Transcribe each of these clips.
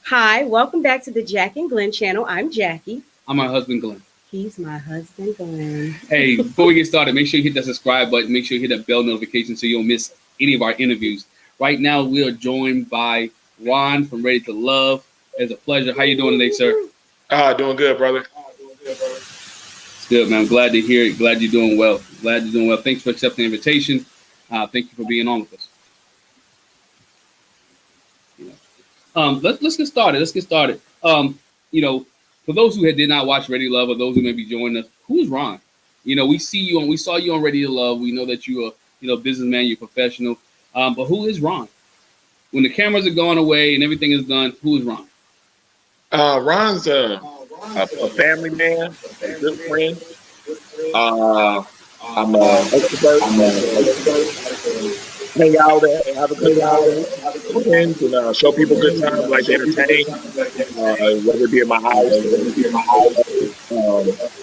Hi, welcome back to the Jac and Glen channel. I'm Jackie. I'm my husband, Glenn. He's my husband, Glenn. Hey, before we get started, make sure you hit that subscribe button. Make sure you hit that bell notification so you don't miss any of our interviews. Right now, we are joined by Ron from Ready to Love. It's a pleasure. How you doing today, sir? Doing good, brother. It's good, man. I'm glad to hear it. Glad you're doing well. Thanks for accepting the invitation. Thank you for being on with us. Let's get started. For those who did not watch Ready to Love, or those who may be joining us, who's Ron? We saw you on Ready to Love. We know that you're a businessman, you're a professional. But who is Ron? When the cameras are going away and everything is done, who is Ron? Ron's a family man, a good friend. I'm a extrovert. Hang out and have a good time with friends and show people good time, like to entertain, whether it be in my house,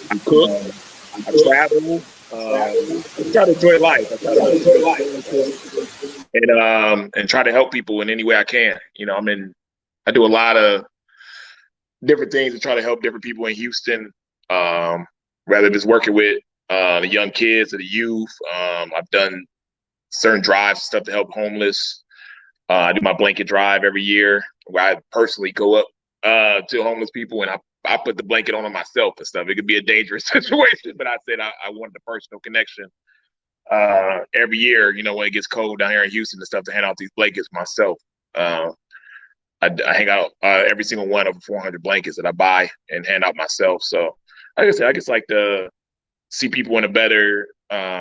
I cook, I travel, I try to enjoy life. And try to help people in any way I can. I do a lot of different things to try to help different people in Houston, rather just working with the young kids or the youth. I've done certain drives, stuff to help homeless. I do my blanket drive every year where I personally go up to homeless people and I put the blanket on them myself and stuff. It could be a dangerous situation, but I said I wanted the personal connection every year, when it gets cold down here in Houston and stuff, to hand out these blankets myself. I hang out every single one of 400 blankets that I buy and hand out myself. So like I said, I just like to see people in a better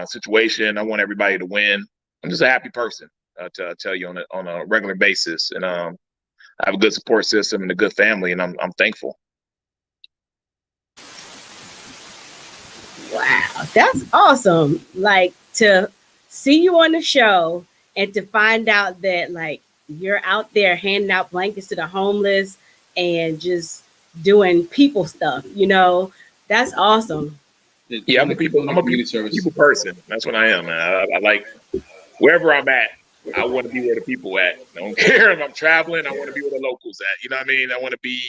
situation. I want everybody to win. I'm just a happy person, to tell you on a regular basis. And I have a good support system and a good family, and I'm thankful. Wow, that's awesome. Like, to see you on the show and to find out that like you're out there handing out blankets to the homeless and just doing people stuff, that's awesome. Yeah, I'm a people person. That's what I am, man. I like wherever I'm at. I want to be where the people at. I don't care if I'm traveling. I want to be where the locals at. You know what I mean? I want to be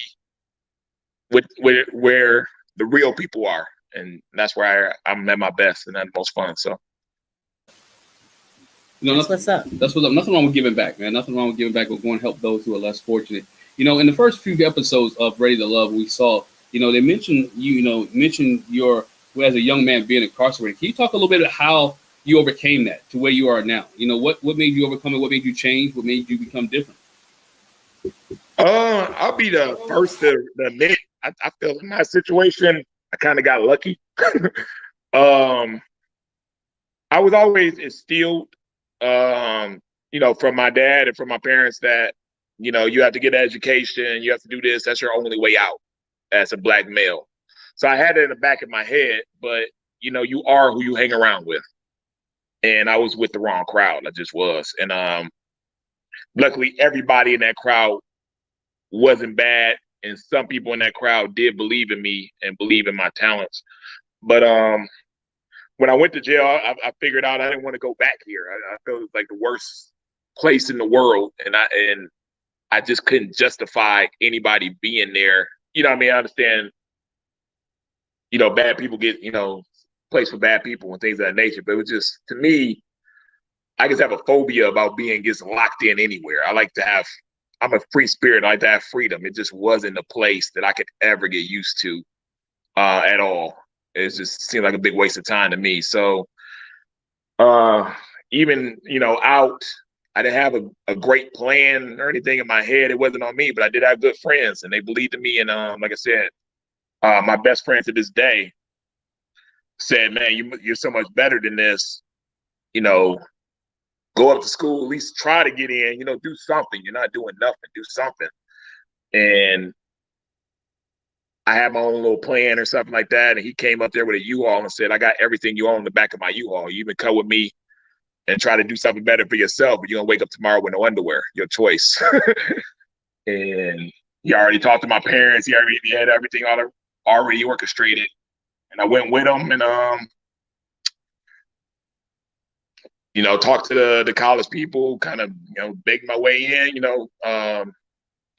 with where the real people are, and that's where I'm at my best and at most fun. So, that's what's up. That's what's up. Nothing wrong with giving back, man. Nothing wrong with giving back or going to help those who are less fortunate. In the first few episodes of Ready to Love, we saw, they mentioned your, as a young man, being incarcerated. Can you talk a little bit about how you overcame that to where you are now? What made you overcome it? What made you change? What made you become different? I'll be the first to admit, I feel in my situation, I kind of got lucky. I was always instilled, from my dad and from my parents that, you have to get an education, you have to do this. That's your only way out as a black male. So I had it in the back of my head, but, you are who you hang around with. And I was with the wrong crowd. I just was. And luckily, everybody in that crowd wasn't bad. And some people in that crowd did believe in me and believe in my talents. But when I went to jail, I figured out I didn't want to go back here. I felt it was like the worst place in the world. And I just couldn't justify anybody being there. You know what I mean? I understand, bad people get, place for bad people and things of that nature. But it was just, to me, I just have a phobia about being just locked in anywhere. I'm a free spirit. I like to have freedom. It just wasn't a place that I could ever get used to at all. It just seemed like a big waste of time to me. So even, out, I didn't have a great plan or anything in my head. It wasn't on me, but I did have good friends and they believed in me. And like I said, my best friend to this day said, man, you're so much better than this. Go up to school, at least try to get in, do something. You're not doing nothing, do something. And I had my own little plan or something like that. And he came up there with a U-Haul and said, I got everything you own in the back of my U-Haul. You even come with me and try to do something better for yourself, but you're going to wake up tomorrow with no underwear, your choice. And he already talked to my parents. He had everything already orchestrated. And I went with him and, talked to the college people, kind of, begged my way in,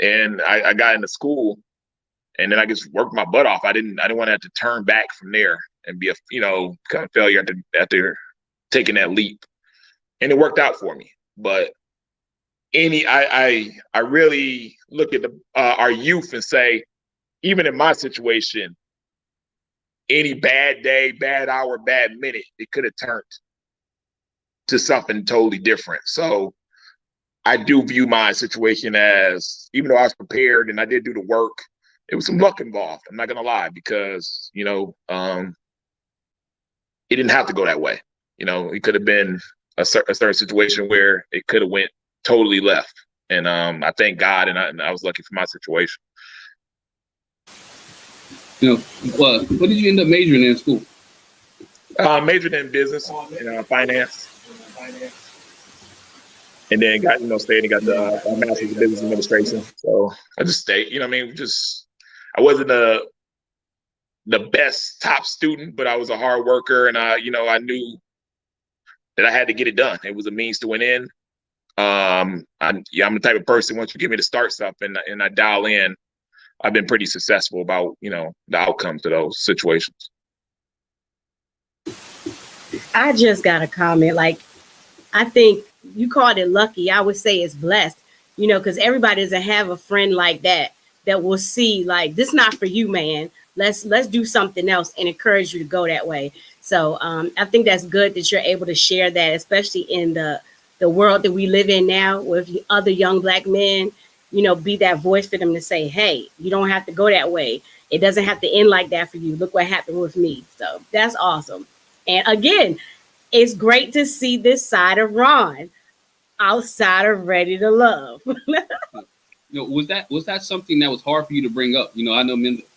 and I got into school, and then I just worked my butt off. I didn't want to have to turn back from there and be a kind of failure after taking that leap, and it worked out for me. But I really look at our youth and say, even in my situation, any bad day, bad hour, bad minute, it could have turned to something totally different. So I do view my situation as, even though I was prepared and I did do the work, it was some luck involved. I'm not gonna lie, because it didn't have to go that way. It could have been a certain situation where it could have went totally left. And I thank God, and I was lucky for my situation. What did you end up majoring in school? Majored in business and finance, and then stayed and got the master's in business administration. So I just stayed. I wasn't the best top student, but I was a hard worker, and I knew that I had to get it done. It was a means to an end. I'm the type of person, once you give me to start something and I dial in, I've been pretty successful about, the outcomes of those situations. I just got a comment. Like, I think you called it lucky. I would say it's blessed, because everybody doesn't have a friend like that will see, like, this not for you, man. Let's do something else, and encourage you to go that way. So I think that's good that you're able to share that, especially in the world that we live in now with other young Black men, be that voice for them to say, hey, you don't have to go that way. It doesn't have to end like that for you. Look what happened with me. So that's awesome. And again, it's great to see this side of Ron outside of Ready to Love. Was that something that was hard for you to bring up? I know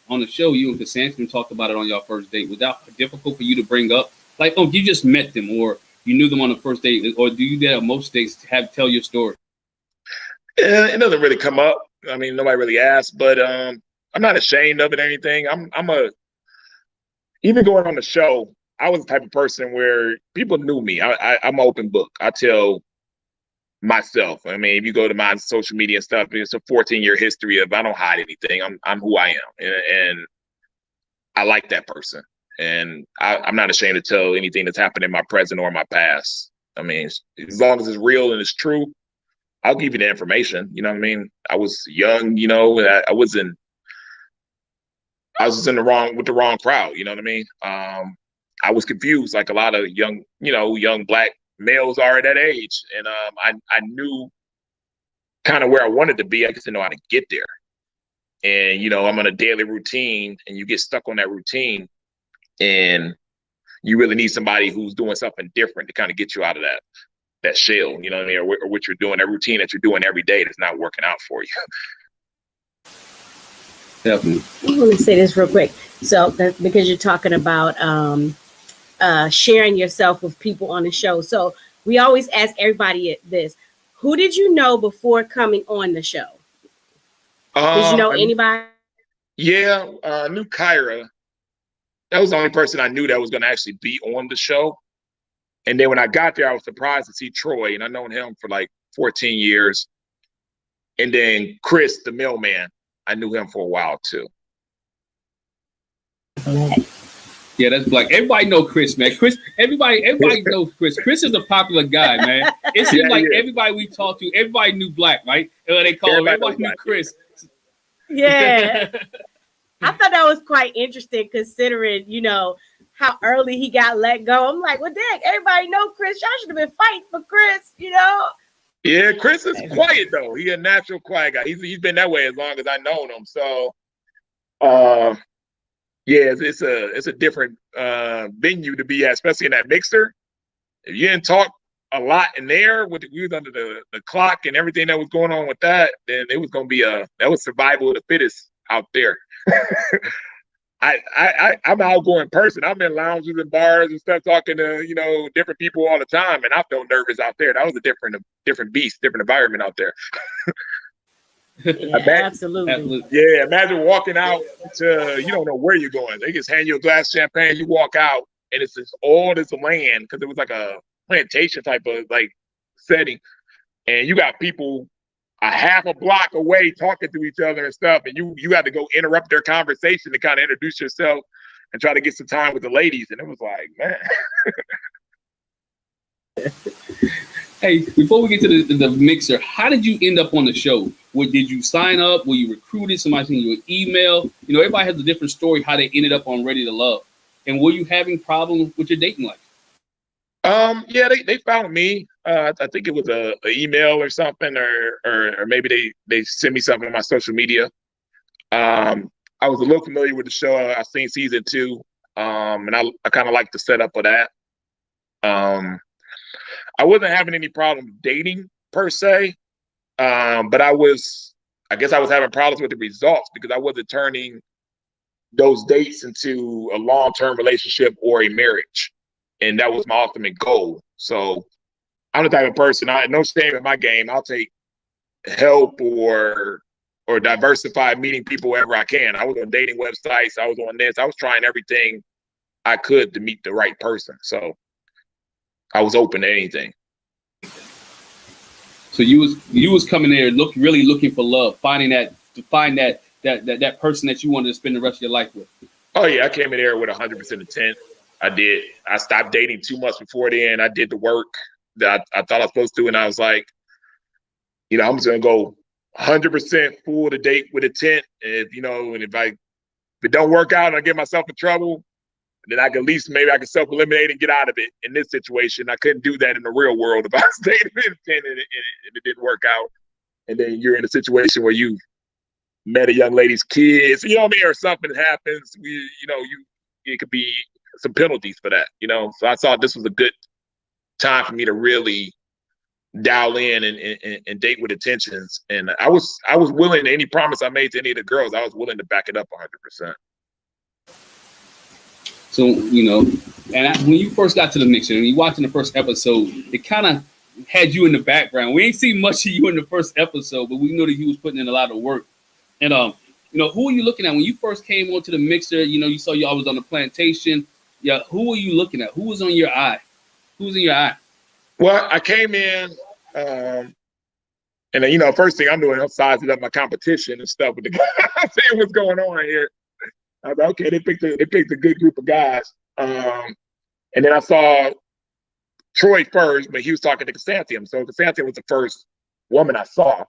on the show, you and Cassandra talked about it on your first date. Was that difficult for you to bring up? Like, you just met them, or you knew them on the first date, or do you at most dates tell your story? It doesn't really come up. I mean, nobody really asks, but I'm not ashamed of it or anything. Even going on the show, I was the type of person where people knew me. I'm an open book. I tell myself. I mean, if you go to my social media and stuff, it's a 14-year history of I don't hide anything. I'm who I am, and I like that person. And I'm not ashamed to tell anything that's happened in my present or my past. I mean, as long as it's real and it's true, I'll give you the information. You know what I mean? I was young, I was in with the wrong crowd. You know what I mean? I was confused, like a lot of young Black males are at that age. And I knew kind of where I wanted to be. I just didn't know how to get there. And, I'm on a daily routine, and you get stuck on that routine, and you really need somebody who's doing something different to kind of get you out of that shell, you know what I mean? Or what you're doing, that routine that you're doing every day that's not working out for you. Definitely. I want to say this real quick. So because you're talking about sharing yourself with people on the show. So we always ask everybody this: who did you know before coming on the show? Did you know anybody? Yeah, I knew Kyra. That was the only person I knew that was going to actually be on the show. And then when I got there, I was surprised to see Troy, and I've known him for like 14 years. And then Chris, the mailman, I knew him for a while too. Yeah, that's Black. Everybody know Chris, man. Everybody knows Chris. Chris is a popular guy, man. It seems everybody we talked to, everybody knew Black, right? They call him, everybody knew Chris. Yeah. I thought that was quite interesting, considering, how early he got let go. I'm like, well, dang, everybody know Chris. Y'all should have been fighting for Chris, Yeah, Chris is quiet though. He's a natural quiet guy. He's been that way as long as I've known him. So, yeah, it's a different venue to be at, especially in that mixer. If you didn't talk a lot in there we was under the clock and everything that was going on with that, then it was gonna be that was survival of the fittest out there. I'm an outgoing person. I'm in lounges and bars and stuff, talking to different people all the time, and I felt nervous out there. That was a different beast, different environment out there. Yeah, absolutely. Yeah, imagine walking out to, you don't know where you're going. They just hand you a glass of champagne, you walk out, and it's all this land, because it was like a plantation type of like setting, and you got people a half a block away talking to each other and stuff, and you had to go interrupt their conversation to kind of introduce yourself and try to get some time with the ladies. And it was like, man. Hey, before we get to the mixer, how did you end up on the show? Did you sign up? Were you recruited? Somebody sent you an email? You know, everybody has a different story how they ended up on Ready to Love. And were you having problems with your dating life? Yeah, they found me. I think it was a email or something, or maybe they sent me something on my social media. I was a little familiar with the show. I've seen season 2, and I kind of like the setup of that. I wasn't having any problem dating per se, but I guess I was having problems with the results because I wasn't turning those dates into a long-term relationship or a marriage. And that was my ultimate goal. So I'm the type of person, no shame in my game. I'll take help or diversify meeting people wherever I can. I was on dating websites. I was on this. I was trying everything I could to meet the right person. So I was open to anything. So you was coming there really looking for love, finding that person that you wanted to spend the rest of your life with. Oh yeah, I came in there with 100% intent. I did. I stopped dating 2 months before then. I did the work that I thought I was supposed to, and I was like, I'm just gonna go 100% full to date with intent. And if it don't work out and I get myself in trouble, then I can at least maybe I can self-eliminate and get out of it. In this situation, I couldn't do that in the real world if I stayed with intent and it didn't work out. And then you're in a situation where you met a young lady's kids, or something happens. It could be some penalties for that, So I thought this was a good time for me to really dial in and date with intentions. And I was willing to any promise I made to any of the girls, I was willing to back it up 100%. So, when you first got to the mixer, and you watching the first episode, it kind of had you in the background. We ain't seen much of you in the first episode, but we know that you was putting in a lot of work. And, who are you looking at when you first came onto the mixer? You saw y'all was on the plantation. Yeah, who were you looking at? Who was on your eye? Who was in your eye? Well, I came in, and then, first thing I'm doing, I'm sizing up my competition and stuff with the guys, seeing what's going on here. I was like, okay, they picked a good group of guys. And then I saw Troy first, but he was talking to Chrysanthemum. So Chrysanthemum was the first woman I saw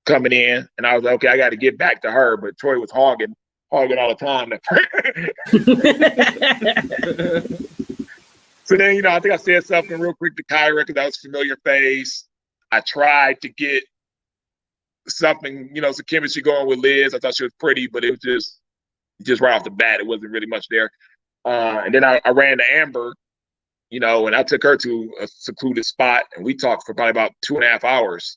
coming in, and I was like, okay, I got to get back to her. But Troy was hogging all the time. So then, I think I said something real quick to Kyra because that was a familiar face. I tried to get something, some chemistry going with Liz. I thought she was pretty, but it was just right off the bat, it wasn't really much there. And then I ran to Amber, and I took her to a secluded spot, and we talked for probably about 2.5 hours.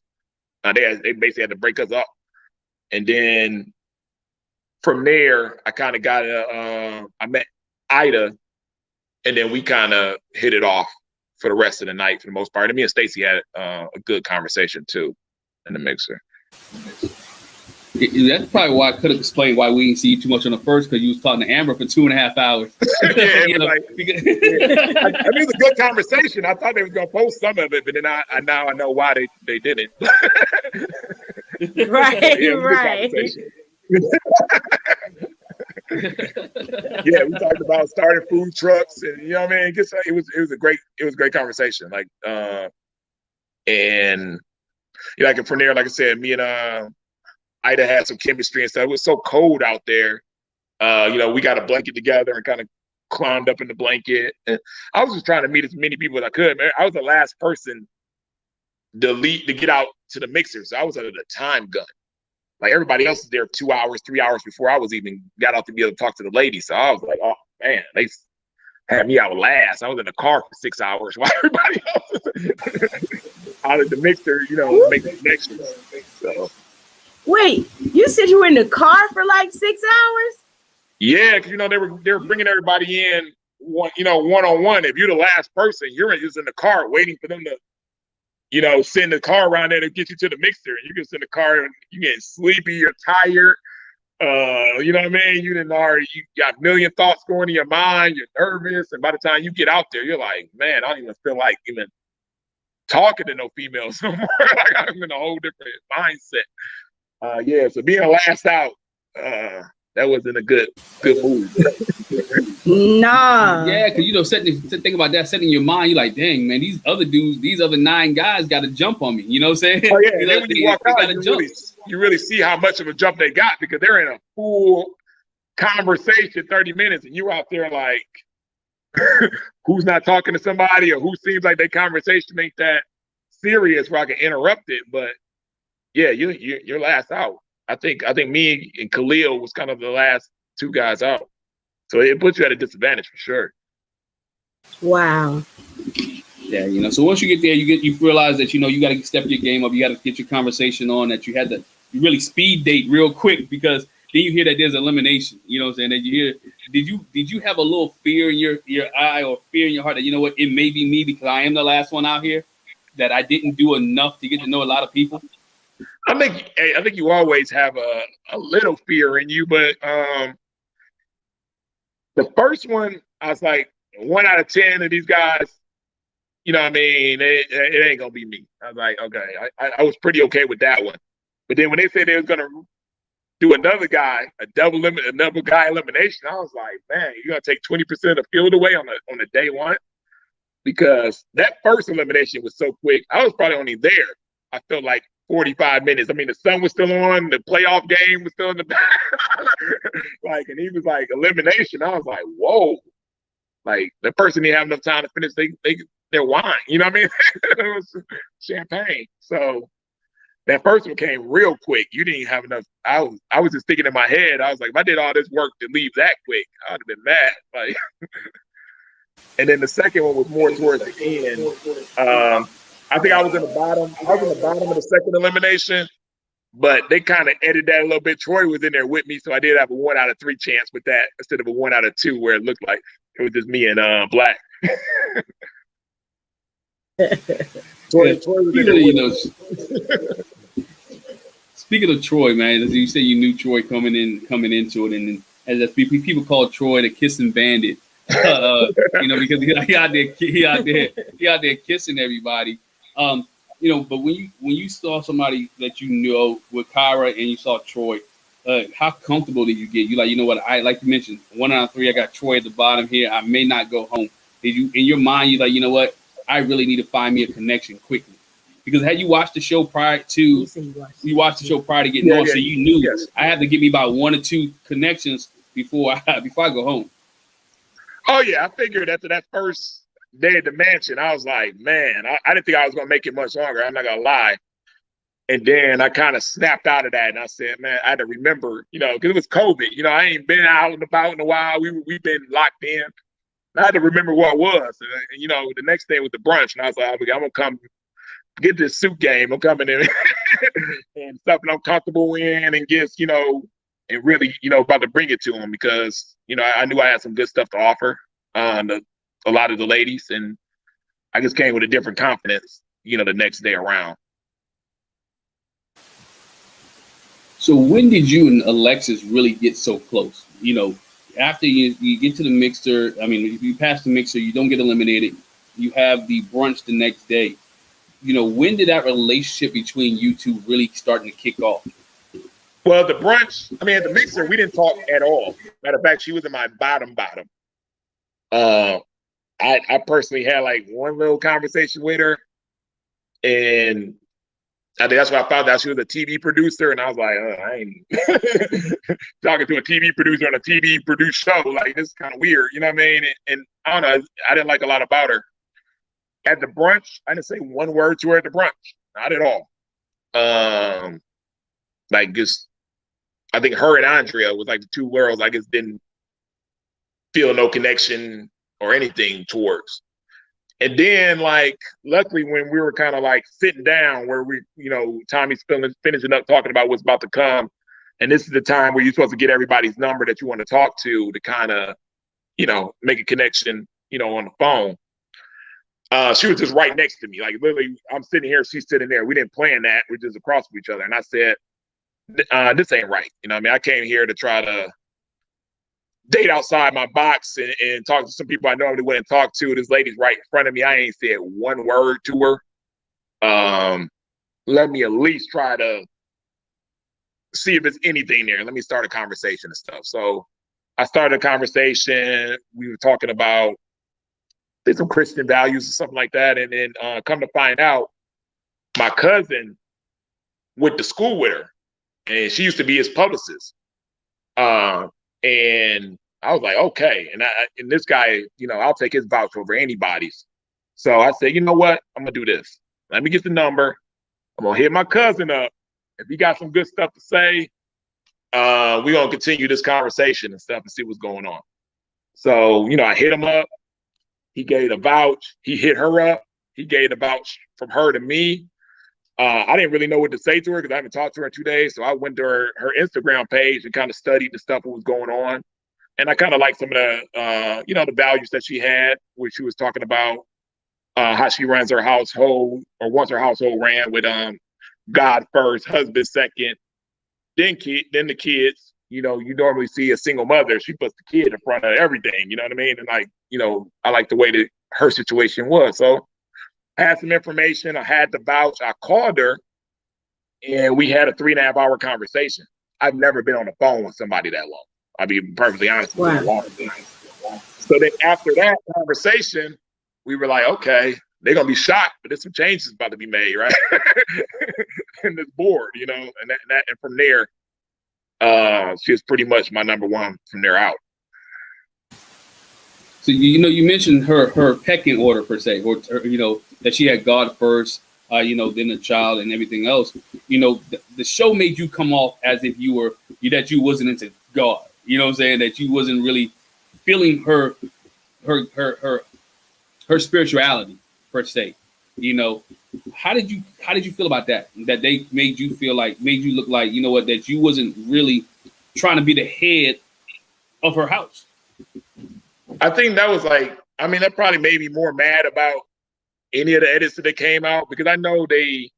They basically had to break us up. And then from there, I kind of got I met Ida, and then we kind of hit it off for the rest of the night for the most part. And me and Stacey had a good conversation too in the mixer. That's probably why I could have explained why we didn't see you too much on the first, because you was talking to Amber for 2.5 hours. Yeah, it was a good conversation. I thought they was gonna post some of it, but then I know why they didn't. Right, right. Yeah, we talked about starting food trucks, and it was a great conversation. And like from there, like I said, me and Ida had some chemistry and stuff. It was so cold out there. We got a blanket together and kind of climbed up in the blanket. And I was just trying to meet as many people as I could. Man, I was the last person to get out to the mixer, so I was under the time gun. Like everybody else is there 2 hours, 3 hours before I was even got out to be able to talk to the ladies. So I was like, oh man, they had me out last. I was in the car for 6 hours while everybody else was out of the mixer, making connections. So. Wait, you said you were in the car for like 6 hours? Yeah, because they were bringing everybody in one-on-one. If you're the last person, you're just in the car waiting for them to send the car around there to get you to the mixer, and you can send the car and you get sleepy, you're tired. You know what I mean? You got a million thoughts going in your mind, you're nervous, and by the time you get out there, you're like, man, I don't even feel like even talking to no females no more. Like I'm in a whole different mindset. Yeah, so being last out, that wasn't a good move. Nah. Yeah, because you know, think about that, setting your mind, you're like, dang, man, these other dudes, these other 9 guys got to jump on me. You know what I'm saying? Oh yeah, and then when you walk out, you really see how much of a jump they got, because they're in a full conversation 30 minutes, and you out there like, who's not talking to somebody, or who seems like their conversation ain't that serious where I can interrupt it. But yeah, you're last out. I think me and Khalil was kind of the last 2 guys out. So it puts you at a disadvantage for sure. Wow. Yeah, you know, so once you get there, you realize that, you know, you got to step your game up. You got to get your conversation on, that you really speed date real quick, because then you hear that there's elimination. You know what I'm saying? That you hear, did you have a little fear in your eye, or fear in your heart that, you know what, it may be me because I am the last one out here, that I didn't do enough to get to know a lot of people? I think you always have a little fear in you, but the first one, I was like, 1 out of 10 of these guys, you know what I mean, it ain't gonna be me. I was like, okay, I was pretty okay with that one. But then when they said they was gonna do another guy, another guy elimination, I was like, man, you're gonna take 20% of the field away on the day one? Because that first elimination was so quick. I was probably only there, I felt like 45 minutes. I mean, the sun was still on, the playoff game was still in the back. Like, and he was like, elimination. I was like, whoa. Like, the person didn't have enough time to finish their wine. You know what I mean? It was champagne. So that first one came real quick. You didn't have enough. I was just thinking in my head, I was like, if I did all this work to leave that quick, I'd have been mad. Like, and then the second one was more towards the end. I think I was in the bottom. I was in the bottom of the second elimination, but they kind of edited that a little bit. Troy was in there with me, so I did have a 1 out of 3 chance with that instead of a 1 out of 2 where it looked like it was just me and Black. Troy was in there, you know, speaking of Troy, man, as you say, you knew Troy coming into it, and as people call Troy the kissing bandit, you know, because he out there kissing everybody. You know, but when you saw somebody that you know with Kyra and you saw Troy, how comfortable did you get? You like, you know what, I like you mentioned, 1 out of 3, I got Troy at the bottom here. I may not go home. Did you, in your mind, you like, you know what, I really need to find me a connection quickly? Because had you watched the show prior to getting on, so you knew I had to get me about 1 or 2 connections before I go home. Oh yeah, I figured after that first day at the mansion, I was like, man, I didn't think I was gonna make it much longer. I'm not gonna lie. And then I kind of snapped out of that, and I said, man, I had to remember, you know, because it was COVID. You know, I ain't been out and about in a while. We've been locked in. I had to remember what it was. And, you know, the next day was the brunch, and I was like, I'm gonna come get this suit game. I'm coming in and stuff that I'm comfortable in, and just, you know, and really, you know, about to bring it to them, because, you know, I knew I had some good stuff to offer a lot of the ladies, and I just came with a different confidence, you know, the next day around. So when did you and Alexis really get so close? You know, after you get to the mixer, I mean, if you pass the mixer, you don't get eliminated. You have the brunch the next day. You know, when did that relationship between you two really starting to kick off? Well, the brunch, I mean, at the mixer, we didn't talk at all. Matter of fact, she was in my bottom. I personally had like one little conversation with her, and I think that's when I found out she was a TV producer, and I was like, I ain't talking to a TV producer on a TV produced show. Like, this is kind of weird, you know what I mean? And I don't know, I didn't like a lot about her. At the brunch, I didn't say one word to her at the brunch, not at all. Like, just, I think her and Andrea was like the 2 worlds I just didn't feel no connection or anything towards. And then, like, luckily, when we were kind of like sitting down where we, you know, Tommy's finishing up talking about what's about to come, and this is the time where you're supposed to get everybody's number that you want to talk to kind of, you know, make a connection, you know, on the phone. She was just right next to me. Like, literally, I'm sitting here, she's sitting there. We didn't plan that. We're just across from each other. And I said, this ain't right. You know what I mean? I came here to try to date outside my box and talk to some people I normally wouldn't talk to. This lady's right in front of me. I ain't said one word to her. let me at least try to see if there's anything there. Let me start a conversation and stuff. So I started a conversation. We were talking about some Christian values or something like that. And then come to find out, my cousin went to school with her, and she used to be his publicist. And I was like, okay. And this guy, I'll take his vouch over anybody's. So I said, you know what? I'm going to do this. Let me get the number. I'm going to hit my cousin up. If he got some good stuff to say, we're going to continue this conversation and stuff and see what's going on. So, I hit him up. He gave the vouch. He hit her up. He gave the vouch from her to me. I didn't really know what to say to her because I haven't talked to her in 2 days. So I went to her Instagram page and kind of studied the stuff that was going on. And I kind of liked some of the, the values that she had, which she was talking about how she runs her household, or once her household ran with God first, husband second, then the kids. You normally see a single mother. She puts the kid in front of everything. You know what I mean? And I like the way that her situation was. So I had some information. I had the vouch. I called her, and we had a 3.5-hour conversation. I've never been on the phone with somebody that long. I'll be perfectly honest with you. Wow. So then after that conversation, we were like, okay, they're going to be shocked, but there's some changes about to be made, right? In this board, and from there, she was pretty much my number one from there out. So, you mentioned her pecking order per se, or that she had God first, then the child and everything else. The show made you come off as if that you wasn't into God. You know what I'm saying? That you wasn't really feeling her spirituality per se. How did you feel about that? That they made you look like, that you wasn't really trying to be the head of her house. I think that was that probably made me more mad about any of the edits that came out, because I know they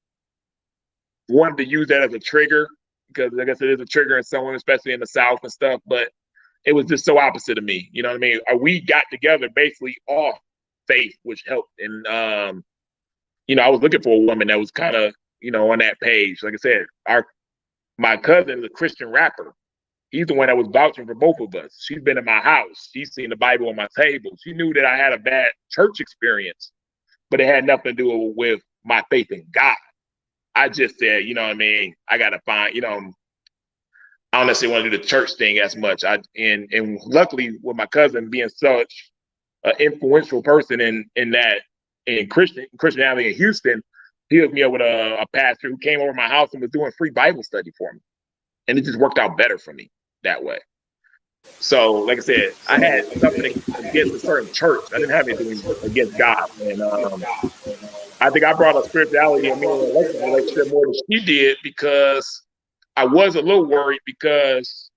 wanted to use that as a trigger, because I guess it is a trigger in someone, especially in the South and stuff, but it was just so opposite of me. You know what I mean? We got together basically off faith, which helped. And, I was looking for a woman that was kind of, on that page. Like I said, my cousin is a Christian rapper. He's the one that was vouching for both of us. She's been in my house. She's seen the Bible on my table. She knew that I had a bad church experience, but it had nothing to do with my faith in God. I just said, I got to find, I don't necessarily want to do the church thing as much. And luckily with my cousin being such an influential person in Christianity in Houston, he hooked me up with a pastor who came over to my house and was doing free Bible study for me. And it just worked out better for me that way. So, like I said, I had something against a certain church. I didn't have anything against God. And I think I brought up spirituality and me in a relationship more than she did, because I was a little worried, because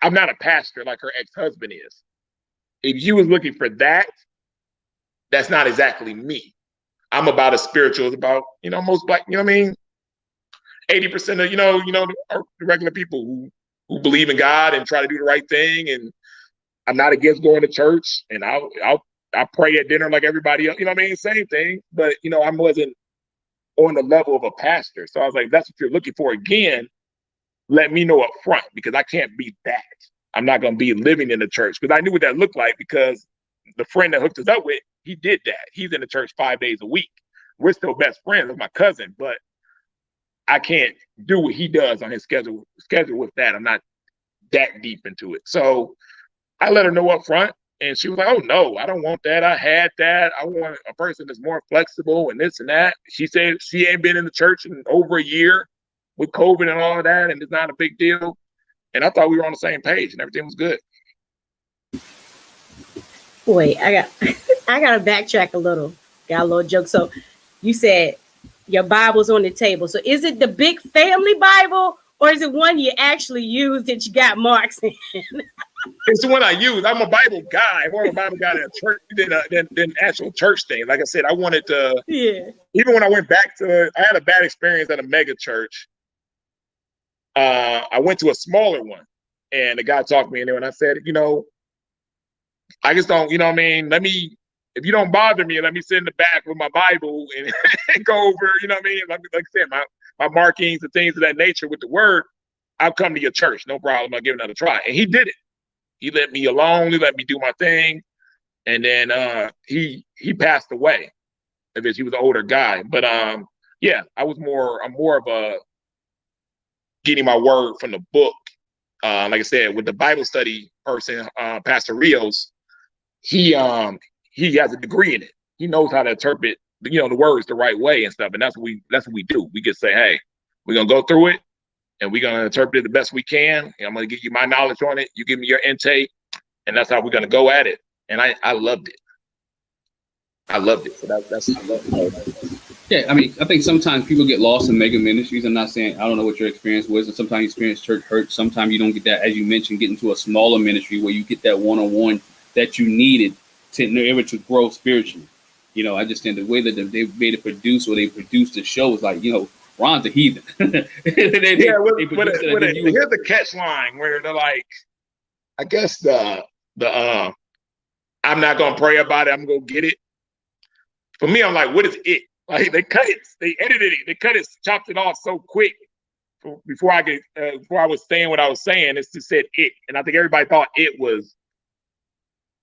I'm not a pastor like her ex-husband is. If you was looking for that, that's not exactly me. I'm about as spiritual as about, most black, 80% of, the regular people who believe in God and try to do the right thing. And I'm not against going to church, and I pray at dinner like everybody else, same thing. But, I wasn't on the level of a pastor. So I was like, that's what you're looking for. Again, let me know up front, because I can't be that. I'm not going to be living in the church, because I knew what that looked like, because the friend that hooked us up with, he did that. He's in the church 5 days a week. We're still best friends with my cousin, but I can't do what he does on his schedule with that. I'm not that deep into it. So I let her know up front, and she was like, oh no, I don't want that. I had that. I want a person that's more flexible and this and that. She said she ain't been in the church in over a year with COVID and all of that, and it's not a big deal. And I thought we were on the same page and everything was good. Wait, I gotta backtrack a little. Got a little joke. So you said your Bible's on the table. So is it the big family Bible, or is it one you actually use that you got marks in? It's the one I use. I'm a Bible guy. I'm more of a Bible guy than actual church thing. Like I said, I wanted to. Yeah. Even when I went back to, I had a bad experience at a mega church. I went to a smaller one, and the guy talked me in there, and I said, I just don't, let me, if you don't bother me, let me sit in the back with my Bible and go over, you know what I mean? Like I said, my markings and things of that nature with the word, I'll come to your church. No problem. I'll give it another try. And he did it. He let me alone. He let me do my thing. And then he passed away. He was an older guy. But yeah, I'm more of a getting my word from the book. Like I said, with the Bible study person, Pastor Rios, he has a degree in it. He knows how to interpret, the words the right way and stuff. And that's what we do. We just say, hey, we're gonna go through it and we're gonna interpret it the best we can. And I'm gonna give you my knowledge on it. You give me your intake, and that's how we're gonna go at it. And I loved it. I loved it. So that's I love it. Yeah, I mean, I think sometimes people get lost in mega ministries. I'm not saying I don't know what your experience was, and sometimes you experience church hurt. Sometimes you don't get that, as you mentioned, get into a smaller ministry where you get that one-on-one that you needed to grow spiritually. I just think the way that they made it produce, or they produced the show is like, Ron's a heathen. Here's the catch line where they're like, I guess the I'm not gonna pray about it, I'm gonna get it. For me, I'm like, what is it? Like they cut it, they edited it, they chopped it off so quick before I was saying what I was saying. It just said it, and I think everybody thought it was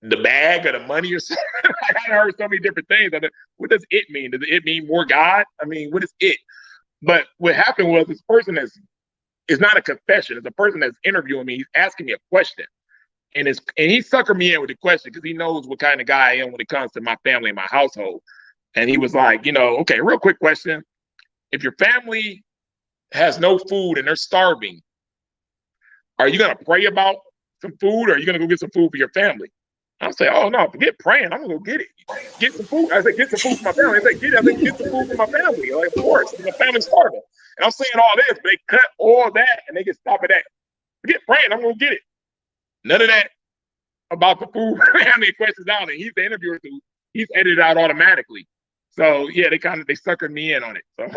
the bag or the money or something. I heard so many different things. What does it mean? Does it mean more God? I mean, what is it? But what happened was this person is not a confession. It's a person that's interviewing me. He's asking me a question, and he suckered me in with the question because he knows what kind of guy I am when it comes to my family and my household. And he was like, okay, real quick question. If your family has no food and they're starving, are you going to pray about some food, or are you going to go get some food for your family? I say, oh, no, forget praying. I'm going to go get it. Get some food. I said, get some food for my family. I said, get some food for my family. Like, of course, my family's starving. And I'm saying all this, but they cut all that and they get stop at that. Forget praying. I'm going to get it. None of that about the food family questions down. And he's the interviewer, so he's edited out automatically. So yeah, they suckered me in on it. So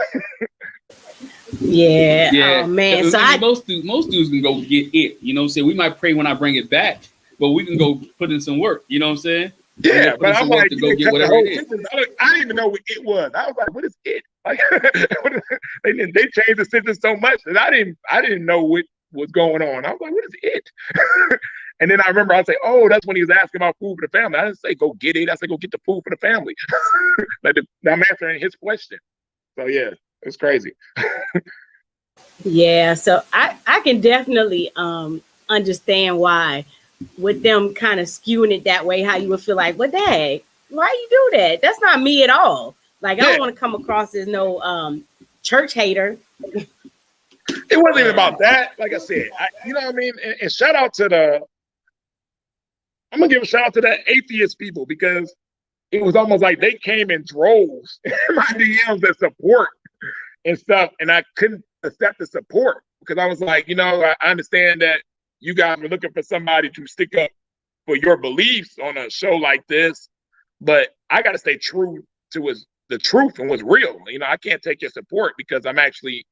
yeah. Oh man. So most dudes can go get it. So we might pray when I bring it back, but we can go put in some work. You know what I'm saying? Yeah, but I'm like, to go get whatever it is. I didn't even know what it was. I was like, what is it? Like they changed the sentence so much that I didn't know what was going on. I was like, what is it? And then I remember I say, oh, that's when he was asking about food for the family. I didn't say go get it. I said go get the food for the family. I'm answering his question. So yeah, it's crazy. Yeah, so I can definitely understand why, with them kind of skewing it that way, how you would feel like, well, dang, why you do that? That's not me at all. Like, I don't want to come across as no church hater. It wasn't even about that. Like I said, you know what I mean? And shout out to I'm going to give a shout out to the atheist people, because it was almost like they came in droves in my DMs that support and stuff. And I couldn't accept the support because I was like, I understand that you guys were looking for somebody to stick up for your beliefs on a show like this, but I got to stay true to the truth and what's real. I can't take your support because I'm actually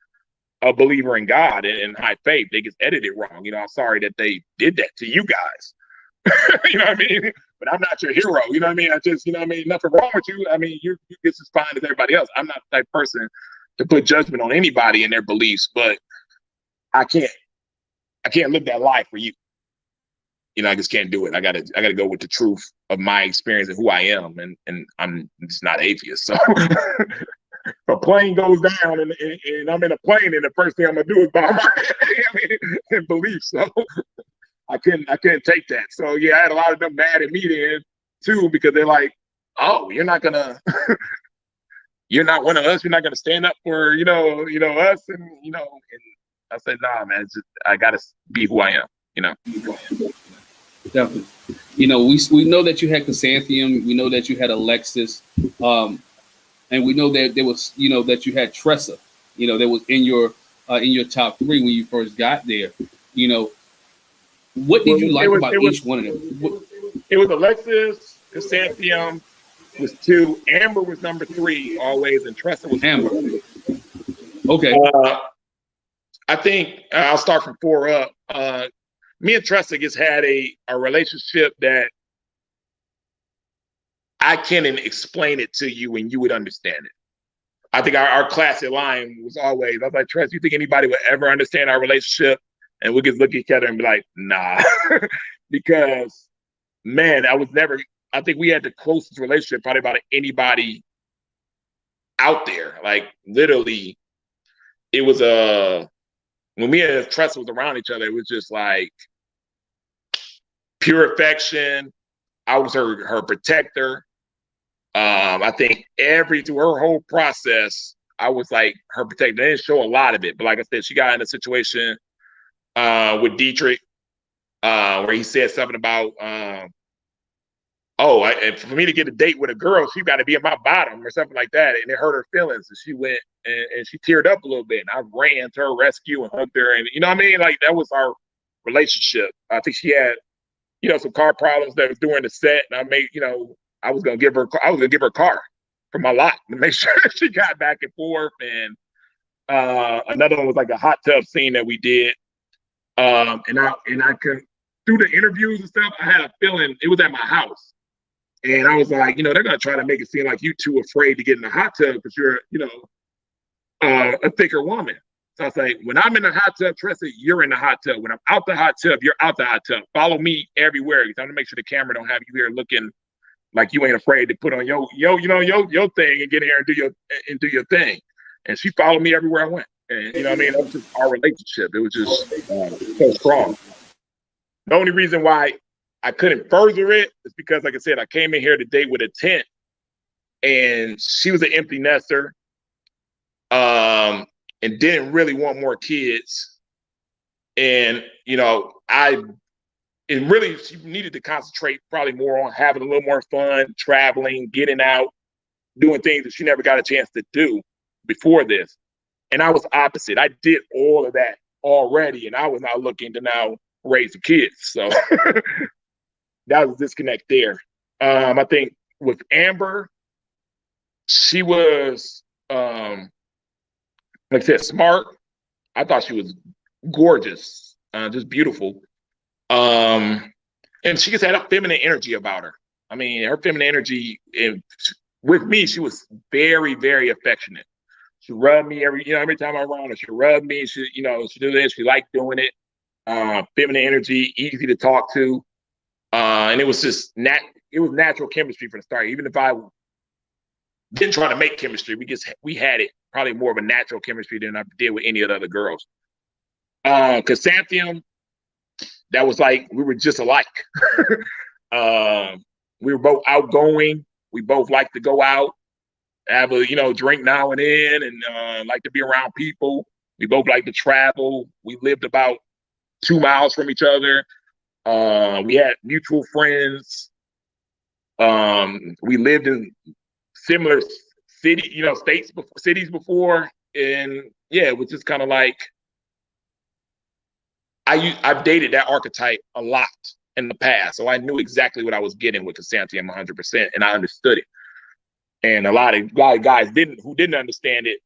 a believer in God and high faith. They just edited wrong. I'm sorry that they did that to you guys. You know what I mean? But I'm not your hero. You know what I mean? I just, nothing wrong with you. I mean, you're just as fine as everybody else. I'm not the type of person to put judgment on anybody and their beliefs, but I can't live that life for you. I just can't do it. I gotta go with the truth of my experience and who I am, and I'm just not atheist. So if a plane goes down and I'm in a plane, and the first thing I'm gonna do is bow my head and belief. So I couldn't take that. So yeah, I had a lot of them mad at me then too, because they're like, oh, you're not you're not one of us. You're not gonna stand up for us, and I said, nah, man, I gotta be who I am. Definitely. We know that you had Chrysanthemum. We know that you had Alexis, and we know that there was that you had Tressa. That was in your top 3 when you first got there. What did you like about each one of them? It was Alexis, Chrysanthemum was 2, Amber was number 3 always, and Tressa was Amber. 4. Okay. I think I'll start from 4 up. Me and Tressa just had a relationship that I can't explain it to you and you would understand it. I think our classic line was always, I was like, Tress, you think anybody would ever understand our relationship? And we could look at each other and be like, nah. Because, man, I think we had the closest relationship probably about anybody out there. Like, literally, it was when me and Tress was around each other, it was just like pure affection. I was her protector. I think through her whole process, I was like her protector. They didn't show a lot of it, but like I said, she got in a situation with Dietrich where he said something about, for me to get a date with a girl, she got to be at my bottom or something like that, and it hurt her feelings. And she went and she teared up a little bit, and I ran to her rescue and hugged her, and you know what I mean? Like that was our relationship. I think she had, some car problems that was during the set, and I made, I was gonna give her a car from my lot to make sure she got back and forth. And another one was like a hot tub scene that we did. And I could, through the interviews and stuff, I had a feeling it was at my house. And I was like, they're gonna try to make it seem like you too afraid to get in the hot tub because you're, a thicker woman. So I was like, when I'm in the hot tub, Tressa, you're in the hot tub. When I'm out the hot tub, you're out the hot tub. Follow me everywhere. I'm gonna make sure the camera don't have you here looking like you ain't afraid to put on your thing and get in here and do your thing. And she followed me everywhere I went. And you know what I mean? That was just our relationship. It was just so strong. The only reason why I couldn't further it is because, like I said, I came in here today with a tent, and she was an empty nester, and didn't really want more kids. And she needed to concentrate probably more on having a little more fun, traveling, getting out, doing things that she never got a chance to do before this. And I was opposite. I did all of that already, and I was now looking to now raise the kids. So that was a disconnect there. I think with Amber, she was, like I said, smart. I thought she was gorgeous, just beautiful. And she just had a feminine energy about her. I mean, her feminine energy, with me, she was very, very affectionate. She rubbed me every time I'm around her. She rubbed me. She do this. She liked doing it. Feminine energy, easy to talk to, and it was just it was natural chemistry from the start. Even if I didn't try to make chemistry, we had it probably more of a natural chemistry than I did with any of the other girls. Chrysanthemum, that was like we were just alike. We were both outgoing. We both like to go out, have a drink now and then, and like to be around people. We both like to travel. We lived about 2 miles from each other. We had mutual friends. We lived in similar cities before, and yeah, it was just kind of like I've dated that archetype a lot in the past, so I knew exactly what I was getting with Chrysanthemum 100%, and I understood it. And a lot of guys who didn't understand it,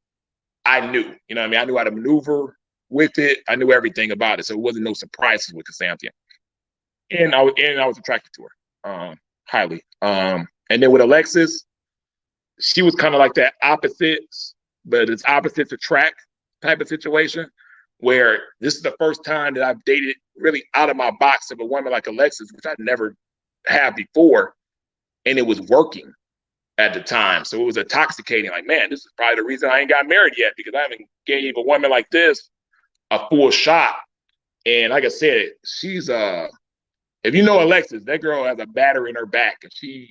I knew. You know what I mean? I knew how to maneuver with it. I knew everything about it, so it wasn't no surprises with Chrysanthemum. And I was attracted to her highly. And then with Alexis, she was kind of like that opposites, but it's opposites attract type of situation, where this is the first time that I've dated really out of my box of a woman like Alexis, which I never have before, and it was working at the time. So it was intoxicating. Like, man, this is probably the reason I ain't got married yet, because I haven't gave a woman like this a full shot. And like I said, she's if you know Alexis, that girl has a battery in her back, and she's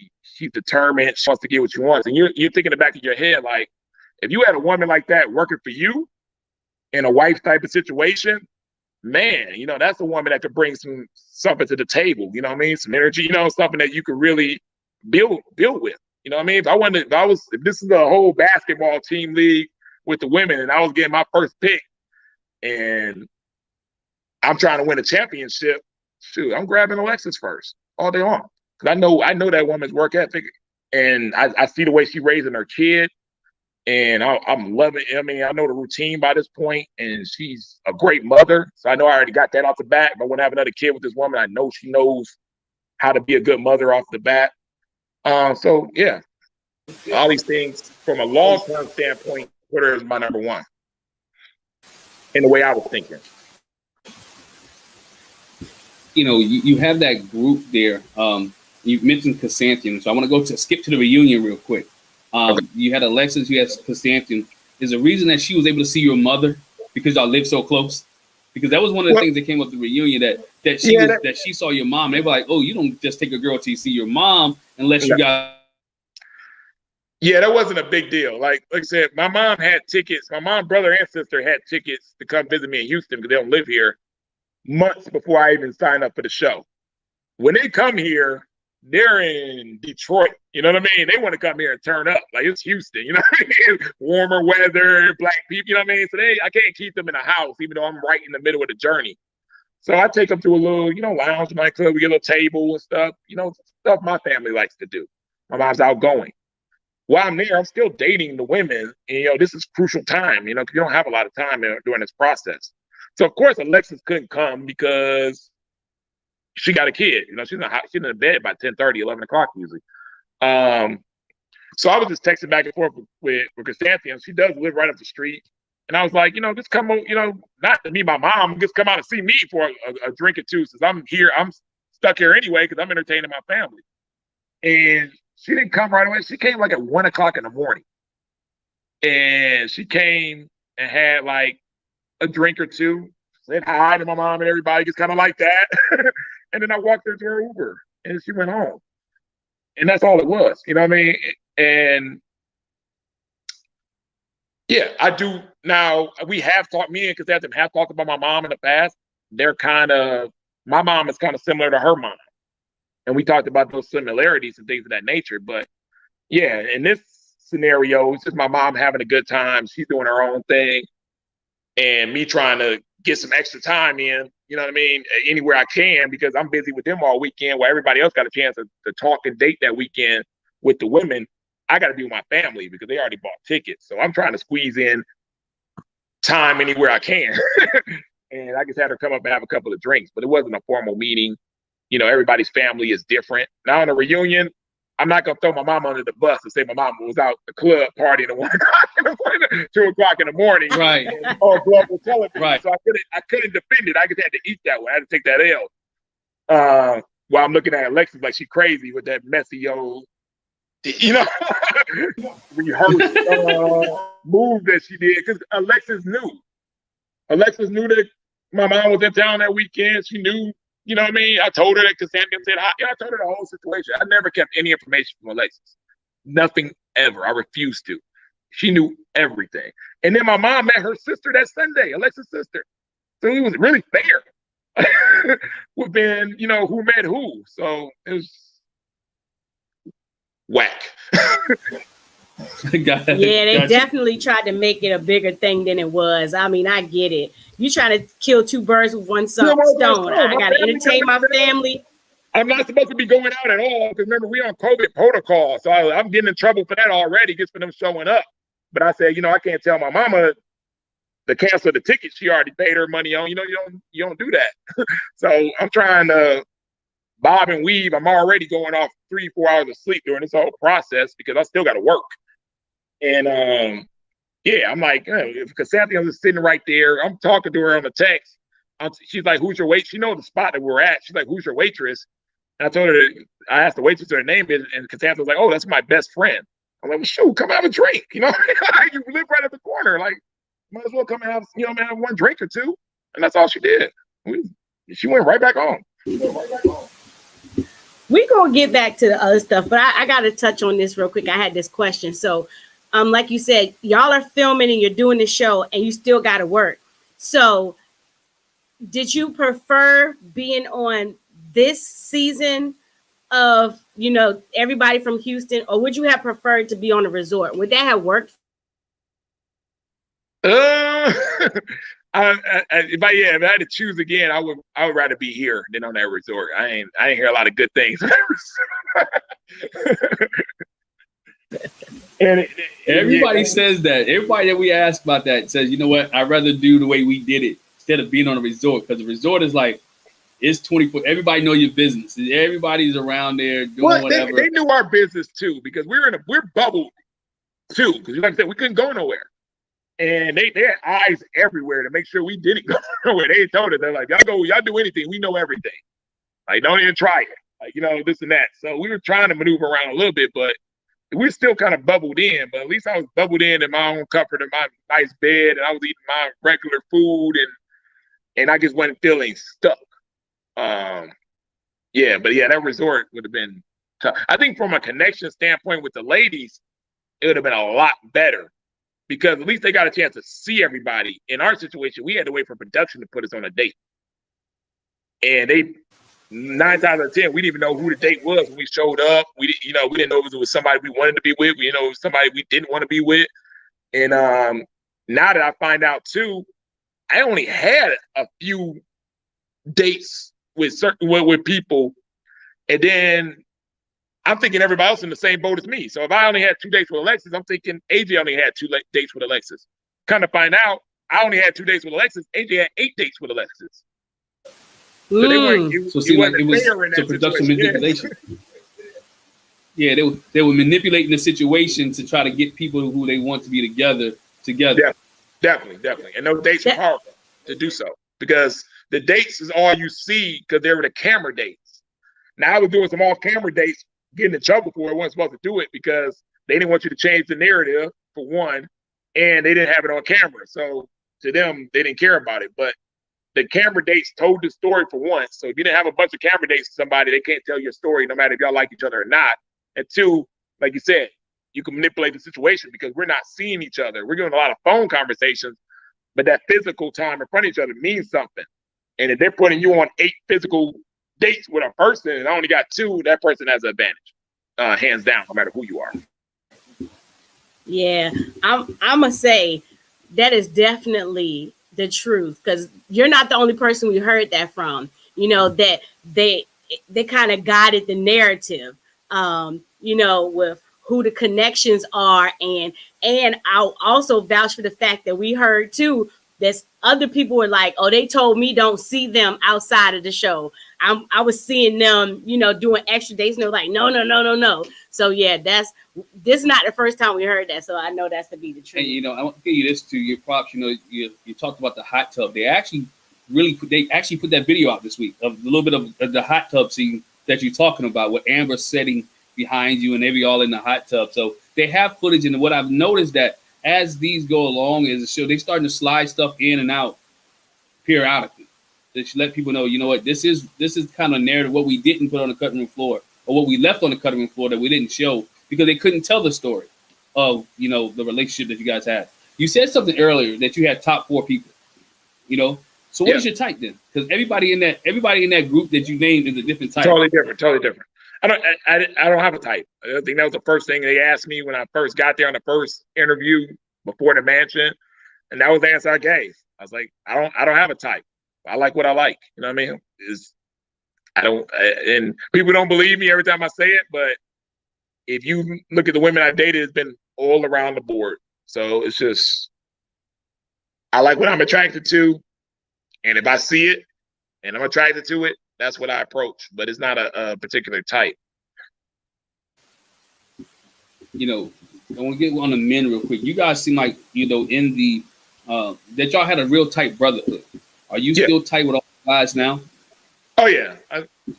determined. She wants to get what she wants. And you're thinking in the back of your head, like, if you had a woman like that working for you in a wife type of situation, man, that's a woman that could bring something to the table. You know what I mean? Some energy, something that you could really build with. You know what I mean? If this is a whole basketball team league with the women, and I was getting my first pick, and I'm trying to win a championship, shoot, I'm grabbing Alexis first all day long, because I know that woman's work ethic, and I see the way she's raising her kid, and I'm loving it. I mean, I know the routine by this point, and she's a great mother, so I know I already got that off the bat. If I want to have another kid with this woman, I know she knows how to be a good mother off the bat. So yeah, all these things from a long-term standpoint, Twitter is my number one in the way I was thinking. You know, you have that group there. You mentioned Chrysanthemum, so I want to skip to the reunion real quick. Okay. You had Alexis, you had Chrysanthemum. Is the reason that she was able to see your mother because y'all live so close? Because that was one of the things that came up at the reunion that she saw your mom. They were like, "Oh, you don't just take a girl till you see your mom unless you got." Yeah, that wasn't a big deal. Like I said, my mom had tickets. My mom, brother, and sister had tickets to come visit me in Houston because they don't live here months before I even signed up for the show. When they come here, they're in Detroit. You know what I mean? They want to come here and turn up. Like, it's Houston, you know what I mean? Warmer weather, black people, you know what I mean? So I can't keep them in a house, even though I'm right in the middle of the journey. So I take them to a little, lounge nightclub. We get a little table and stuff, stuff my family likes to do. My mom's outgoing. While I'm there, I'm still dating the women. And, this is crucial time, because you don't have a lot of time during this process. So, of course, Alexis couldn't come because she got a kid. She's in the bed by 10:30, 11 o'clock usually. So I was just texting back and forth with Chrysanthemum. She does live right up the street. And I was like, just come, not to meet my mom, just come out and see me for a drink or two, since I'm here. I'm stuck here anyway because I'm entertaining my family. And she didn't come right away. She came like at 1 o'clock in the morning. And she came and had like a drink or two, said hi to my mom and everybody, just kind of like that. And then I walked her to her Uber and she went home. And that's all it was, you know what I mean? And yeah, I do. Now, me and Chrysanthemum have talked about my mom in the past. My mom is kind of similar to her mom. And we talked about those similarities and things of that nature. But yeah, in this scenario, it's just my mom having a good time. She's doing her own thing. And me trying to get some extra time in, you know what I mean, anywhere I can, because I'm busy with them all weekend while everybody else got a chance to talk and date that weekend with the women. I got to be with my family because they already bought tickets. So I'm trying to squeeze in time anywhere I can. And I just had her come up and have a couple of drinks, but it wasn't a formal meeting. Everybody's family is different. Now in a reunion, I'm not going to throw my mom under the bus and say my mom was out the club partying at 1 o'clock in the morning, 2 o'clock in the morning. Right. Or global television. Right. So I couldn't defend it. I just had to eat that one. I had to take that L. While I'm looking at Alexis like she crazy with that messy old, rehearsed move that she did. Because Alexis knew. Alexis knew that my mom was in town that weekend. She knew. You know what I mean? I told her that Chrysanthemum said hi. Yeah, I told her the whole situation. I never kept any information from Alexis. Nothing ever. I refused to. She knew everything. And then my mom met her sister that Sunday, Alexis' sister. So it was really fair. Within, who met who. So it was whack. They definitely tried to make it a bigger thing than it was. I mean, I get it. You trying to kill two birds with one stone. I got to entertain my family. I'm not supposed to be going out at all because remember, we on COVID protocol. So I'm getting in trouble for that already just for them showing up. But I said, I can't tell my mama to cancel the ticket she already paid her money on. You don't do that. So I'm trying to bob and weave. I'm already going off 3-4 hours of sleep during this whole process because I still got to work. And I'm like, if Chrysanthemum is sitting right there, I'm talking to her on the text. She's like, "Who's your wait?" She knows the spot that we're at. She's like, "Who's your waitress?" And I told her, I asked the waitress her name is, and Chrysanthemum was like, "Oh, that's my best friend." I'm like, "Well, shoot, come have a drink. You live right at the corner. Like, might as well come and have, have one drink or two." And that's all she did. She went right back home. We're going to get back to the other stuff, but I got to touch on this real quick. I had this question. So, like you said, y'all are filming and you're doing the show and you still got to work. So did you prefer being on this season of, everybody from Houston, or would you have preferred to be on a resort? Would that have worked? If I had to choose again, I would rather be here than on that resort. I ain't hear a lot of good things. And everybody says that. Everybody that we ask about that says, you know what? I'd rather do the way we did it instead of being on a resort, because the resort is like, It's 24. Everybody know your business. Everybody's around there doing whatever. They knew our business too, because we're bubbled too. Because like I said, we couldn't go nowhere. And they had eyes everywhere to make sure we didn't go nowhere. They told us, they're like, y'all do anything. We know everything. Like, don't even try it. Like, this and that. So we were trying to maneuver around a little bit, but we're still kind of bubbled in. But at least I was bubbled in my own comfort, in my nice bed, and I was eating my regular food, and I just wasn't feeling stuck. That resort would have been tough. I think from a connection standpoint with the ladies, it would have been a lot better, because at least they got a chance to see everybody. In our situation, we had to wait for production to put us on a date. And 9 times out of 10, we didn't even know who the date was when we showed up. We didn't know if it was somebody we wanted to be with. We didn't know it was somebody we didn't want to be with. And now that I find out too, I only had a few dates with people, and then I'm thinking everybody else in the same boat as me. So if I only had 2 dates with Alexis, I'm thinking AJ only had 2 dates with Alexis. Kind of find out, I only had 2 dates with Alexis. AJ had 8 dates with Alexis. So they weren't. It was production manipulation. Yeah, they were manipulating the situation to try to get people who they want to be together. Yeah, definitely. And those dates were powerful to do so, because the dates is all you see, because they were the camera dates. Now I was doing some off-camera dates, getting in trouble for it. I wasn't supposed to do it because they didn't want you to change the narrative, for one, and they didn't have it on camera. So to them, they didn't care about it. But the camera dates told the story for once. So if you didn't have a bunch of camera dates with somebody, they can't tell your story, no matter if y'all like each other or not. And 2, like you said, you can manipulate the situation because we're not seeing each other. We're doing a lot of phone conversations, but that physical time in front of each other means something. And if they're putting you on 8 physical dates with a person and I only got 2, that person has an advantage, hands down, no matter who you are. Yeah, I'm gonna say that is definitely the truth, because you're not the only person we heard that from. That they kind of guided the narrative, with who the connections are, and I'll also vouch for the fact that we heard too that other people were like, oh, they told me don't see them outside of the show. I was seeing them, doing extra days, and they're like, no. So yeah, this is not the first time we heard that. So I know that's to be the truth. And I want to give you this to your props. You talked about the hot tub. They actually put that video out this week of a little bit of the hot tub scene that you're talking about, with Amber sitting behind you and they all in the hot tub. So they have footage, and what I've noticed that as these go along as a show, they're starting to slide stuff in and out periodically. They should let people know, what, this is kind of narrative, what we didn't put on the cutting room floor, or what we left on the cutting room floor that we didn't show because they couldn't tell the story of, the relationship that you guys had. You said something earlier that you had top 4 people, So what is your type then? Because everybody in that group that you named is a different type. Totally different. I don't have a type. I think that was the first thing they asked me when I first got there on the first interview before the mansion, and that was the answer I gave. I was like, I don't have a type. I like what I like. You know what I mean? And people don't believe me every time I say it, but if you look at the women I dated, it's been all around the board. So it's just, I like what I'm attracted to, and if I see it and I'm attracted to it, that's what I approach. But it's not a particular type. I want to get on the men real quick. You guys seem like, in the that y'all had a real tight brotherhood. Are you still tight with all the guys now? Oh yeah,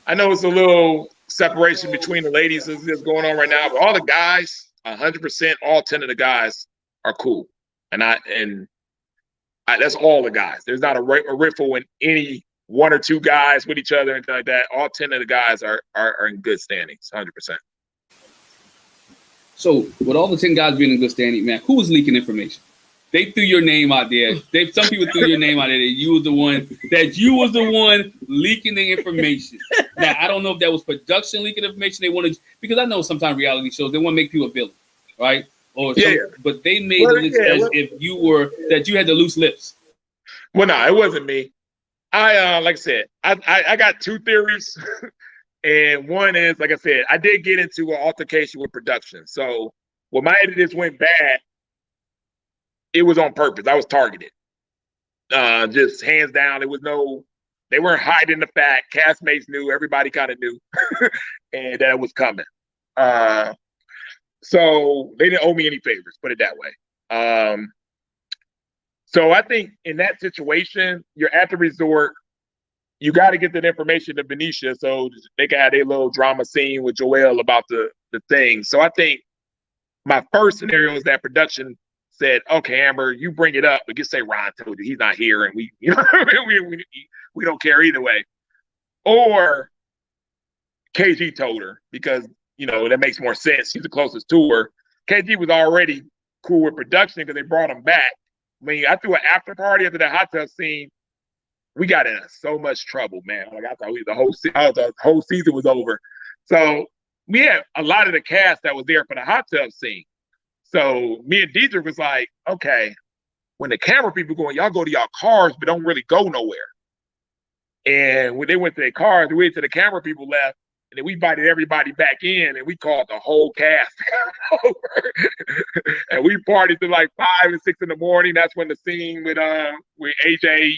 I know it's a little separation between the ladies that's going on right now, but all the guys, 100%, all 10 of the guys are cool, and that's all the guys. There's not a riffle in any 1 or 2 guys with each other and like that. All 10 of the guys are in good standings, 100%. So with all the 10 guys being in good standing, man, who was leaking information? They threw your name out there. Some people threw your name out there that you was the one leaking the information. Now, I don't know if that was production leaking information. They wanted, because I know sometimes reality shows, they want to make people a villain, right? But they made it if you had the loose lips. Well, no, it wasn't me. Like I said, I got 2 theories. And one is, like I said, I did get into an altercation with production. So when my editors went bad, it was on purpose. I was targeted. Just hands down. There They weren't hiding the fact. Castmates knew, everybody kind of knew, and that it was coming. So they didn't owe me any favors, put it that way. So I think in that situation, you're at the resort. You got to get that information to Benicia so they can have their little drama scene with Joelle about the thing. So I think my first scenario is that production said, "Okay, Amber, you bring it up, but just say Ron told you he's not here, and we don't care either way." Or KG told her because that makes more sense. He's the closest to her. KG was already cool with production because they brought him back. I mean, I threw an after party after that hot tub scene. We got in so much trouble, man. Like I thought the whole season was over. So we had a lot of the cast that was there for the hot tub scene. So me and Deidre was like, okay, when the camera people going, y'all go to y'all cars, but don't really go nowhere. And when they went to their cars, we went to the camera people left, and then we invited everybody back in, and we called the whole cast over. And we partied to like 5 and 6 in the morning. That's when the scene with AJ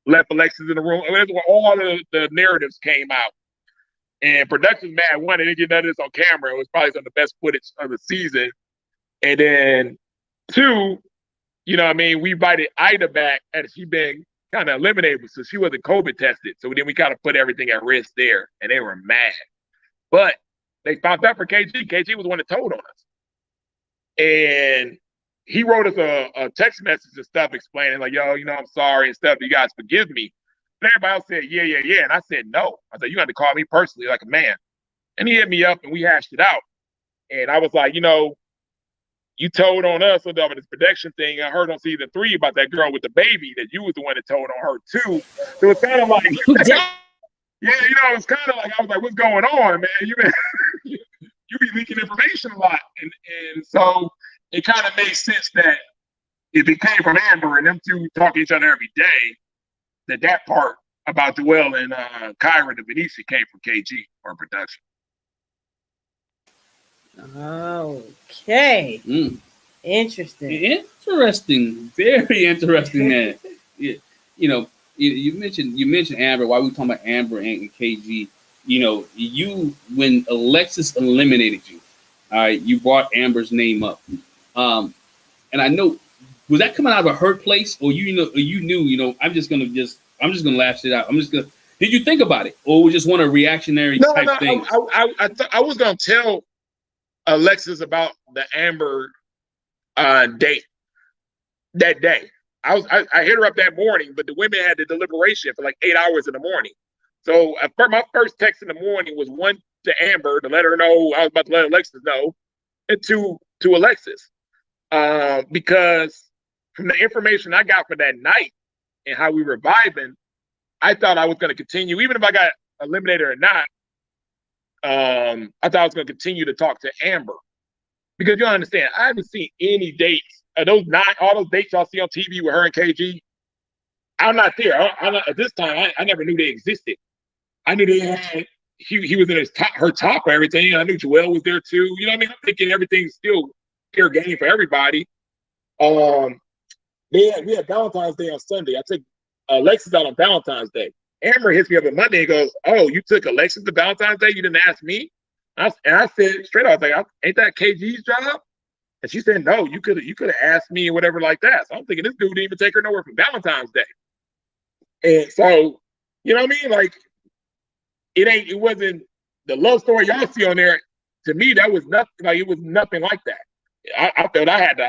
left Alexis in the room. That's when all of the narratives came out. And production's mad, one, they didn't get none of this on camera. It was probably some of the best footage of the season. And then 2, we invited Ida back, and she been kind of eliminated, so she wasn't COVID tested. So then we kind of put everything at risk there, and they were mad. But they found out for KG. KG was the one that told on us. And he wrote us a text message and stuff explaining, like, yo, I'm sorry and stuff. You guys forgive me. And everybody else said, yeah. And I said, no. I said, you have to call me personally like a man. And he hit me up and we hashed it out. And I was like, you told on us about this production thing. I heard on season 3 about that girl with the baby that you was the one that told on her too. So it's kind of like, it's kind of like, I was like, what's going on, man? You be leaking information a lot. And so it kind of made sense that if it came from Amber and them two talk to each other every day, that part about Joelle and Kyra to Benicia came from KG or production. Okay. Interesting. Very interesting. That you mentioned Amber. While we were talking about Amber and KG, when Alexis eliminated you, all right, you brought Amber's name up, and I know, was that coming out of her place, or you knew I'm just gonna laugh it out. Did you think about it, or was just one of reactionary type things? I was gonna tell Alexis about the Amber date that day. I hit her up that morning, but the women had the deliberation for like 8 hours in the morning. So my first text in the morning was 1 to Amber to let her know I was about to let Alexis know, and 2 to Alexis, because from the information I got for that night and how we were vibing, I thought I was going to continue, even if I got eliminated or not. I thought I was going to continue to talk to Amber, because you understand, I haven't seen any dates. All those dates y'all see on TV with her and KG, I'm not there. At this time, I never knew they existed. I knew they had, he was in her top for everything. I knew Joelle was there too. You know what I mean? I'm thinking everything's still fair game for everybody. We had Valentine's Day on Sunday. I took Alexis out on Valentine's Day. Amber hits me up on Monday and goes, "Oh, you took Alexis to Valentine's Day? You didn't ask me?" And I said straight out, I was like, "Ain't that KG's job?" And she said, "No, you could have asked me or whatever like that." So I'm thinking this dude didn't even take her nowhere for Valentine's Day. And so, you know what I mean? Like, it wasn't the love story y'all see on there. To me, that was nothing. Like, it was nothing like that. I felt I had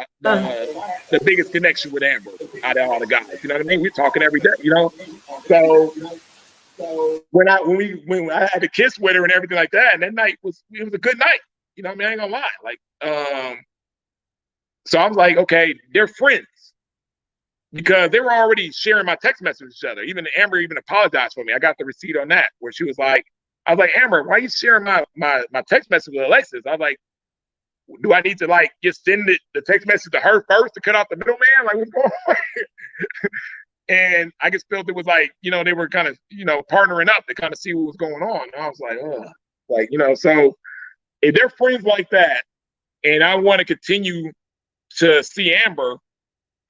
the biggest connection with Amber out of all the guys. You know what I mean? We're talking every day, So when I had to kiss with her and everything like that, and that night was a good night. You know what I mean? I ain't gonna lie. Like, so I was like, okay, they're friends, because they were already sharing my text messages with each other. Even Amber apologized for me. I got the receipt on that, where she was like, I was like, "Amber, why are you sharing my text message with Alexis?" I was like, do I need to like just send the text message to her first to cut off the middleman? Like, what's going on? And I just felt it was like, they were kind of, partnering up to kind of see what was going on. And I was like, oh, like, so if they're friends like that, and I want to continue to see Amber,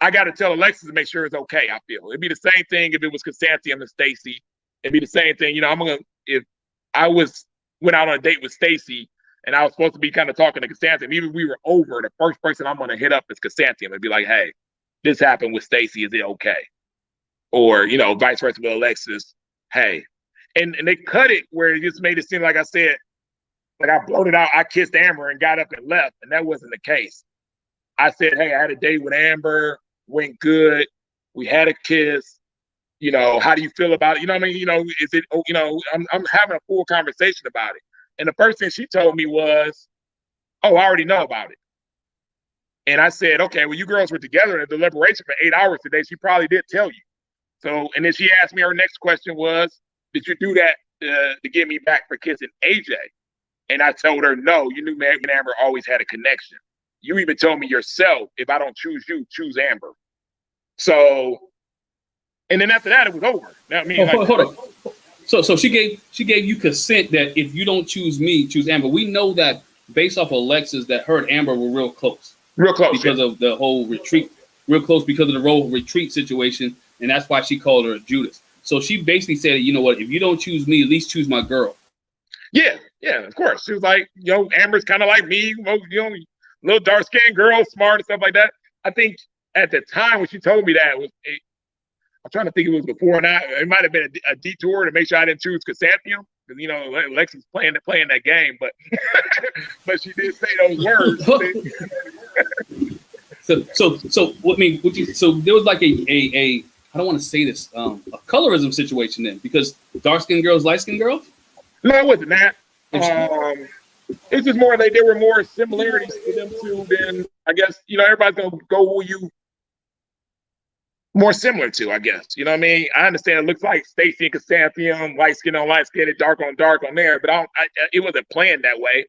I got to tell Alexis to make sure it's okay. I feel it'd be the same thing if it was Chrysanthemum and Stacy. It'd be the same thing. You know, if I went out on a date with Stacy and I was supposed to be kind of talking to Chrysanthemum, even if we were over, the first person I'm gonna hit up is Chrysanthemum and be like, hey, this happened with Stacy, is it okay? Or, you know, vice versa with Alexis, hey. And they cut it where it just made it seem like I said, like I blurted out, I kissed Amber and got up and left, and that wasn't the case. I said, hey, I had a date with Amber, went good, we had a kiss, you know, how do you feel about it? You know what I mean? You know, is it, you know, I'm having a full conversation about it. And the first thing she told me was, oh, I already know about it. And I said, okay, well, you girls were together in a deliberation for 8 hours today. She probably did tell you. So, and then she asked me, her next question was, did you do that to get me back for kissing AJ? And I told her, no, you knew me and Amber always had a connection. You even told me yourself, if I don't choose you, choose Amber. So, and then after that, it was over. I mean, hold on. So she gave you consent that if you don't choose me, choose Amber. We know that based off of Alexis that her and Amber were real close. Real close. Because of the whole retreat. Real close because of the whole retreat situation. And that's why she called her a Judas. So she basically said, you know what, if you don't choose me, at least choose my girl. Yeah, of course. She was like, you know, Amber's kind of like me, you know, little dark-skinned girl, smart and stuff like that. I think at the time when she told me that, I'm trying to think if it was before or not. It might have been a detour to make sure I didn't choose Chrysanthemum. Because, you know, Alexis playing that game, but but she did say those words. So what I mean, so there was like a I don't want to say this, a colorism situation then, because dark-skinned girls, light-skinned girls? No, it wasn't that. It's just more like there were more similarities to them two than, I guess, you know, everybody's going to go who you more similar to, I guess. You know what I mean? I understand it looks like Stacy and Chrysanthemum, light skin on light skin, dark on there, but it wasn't planned that way.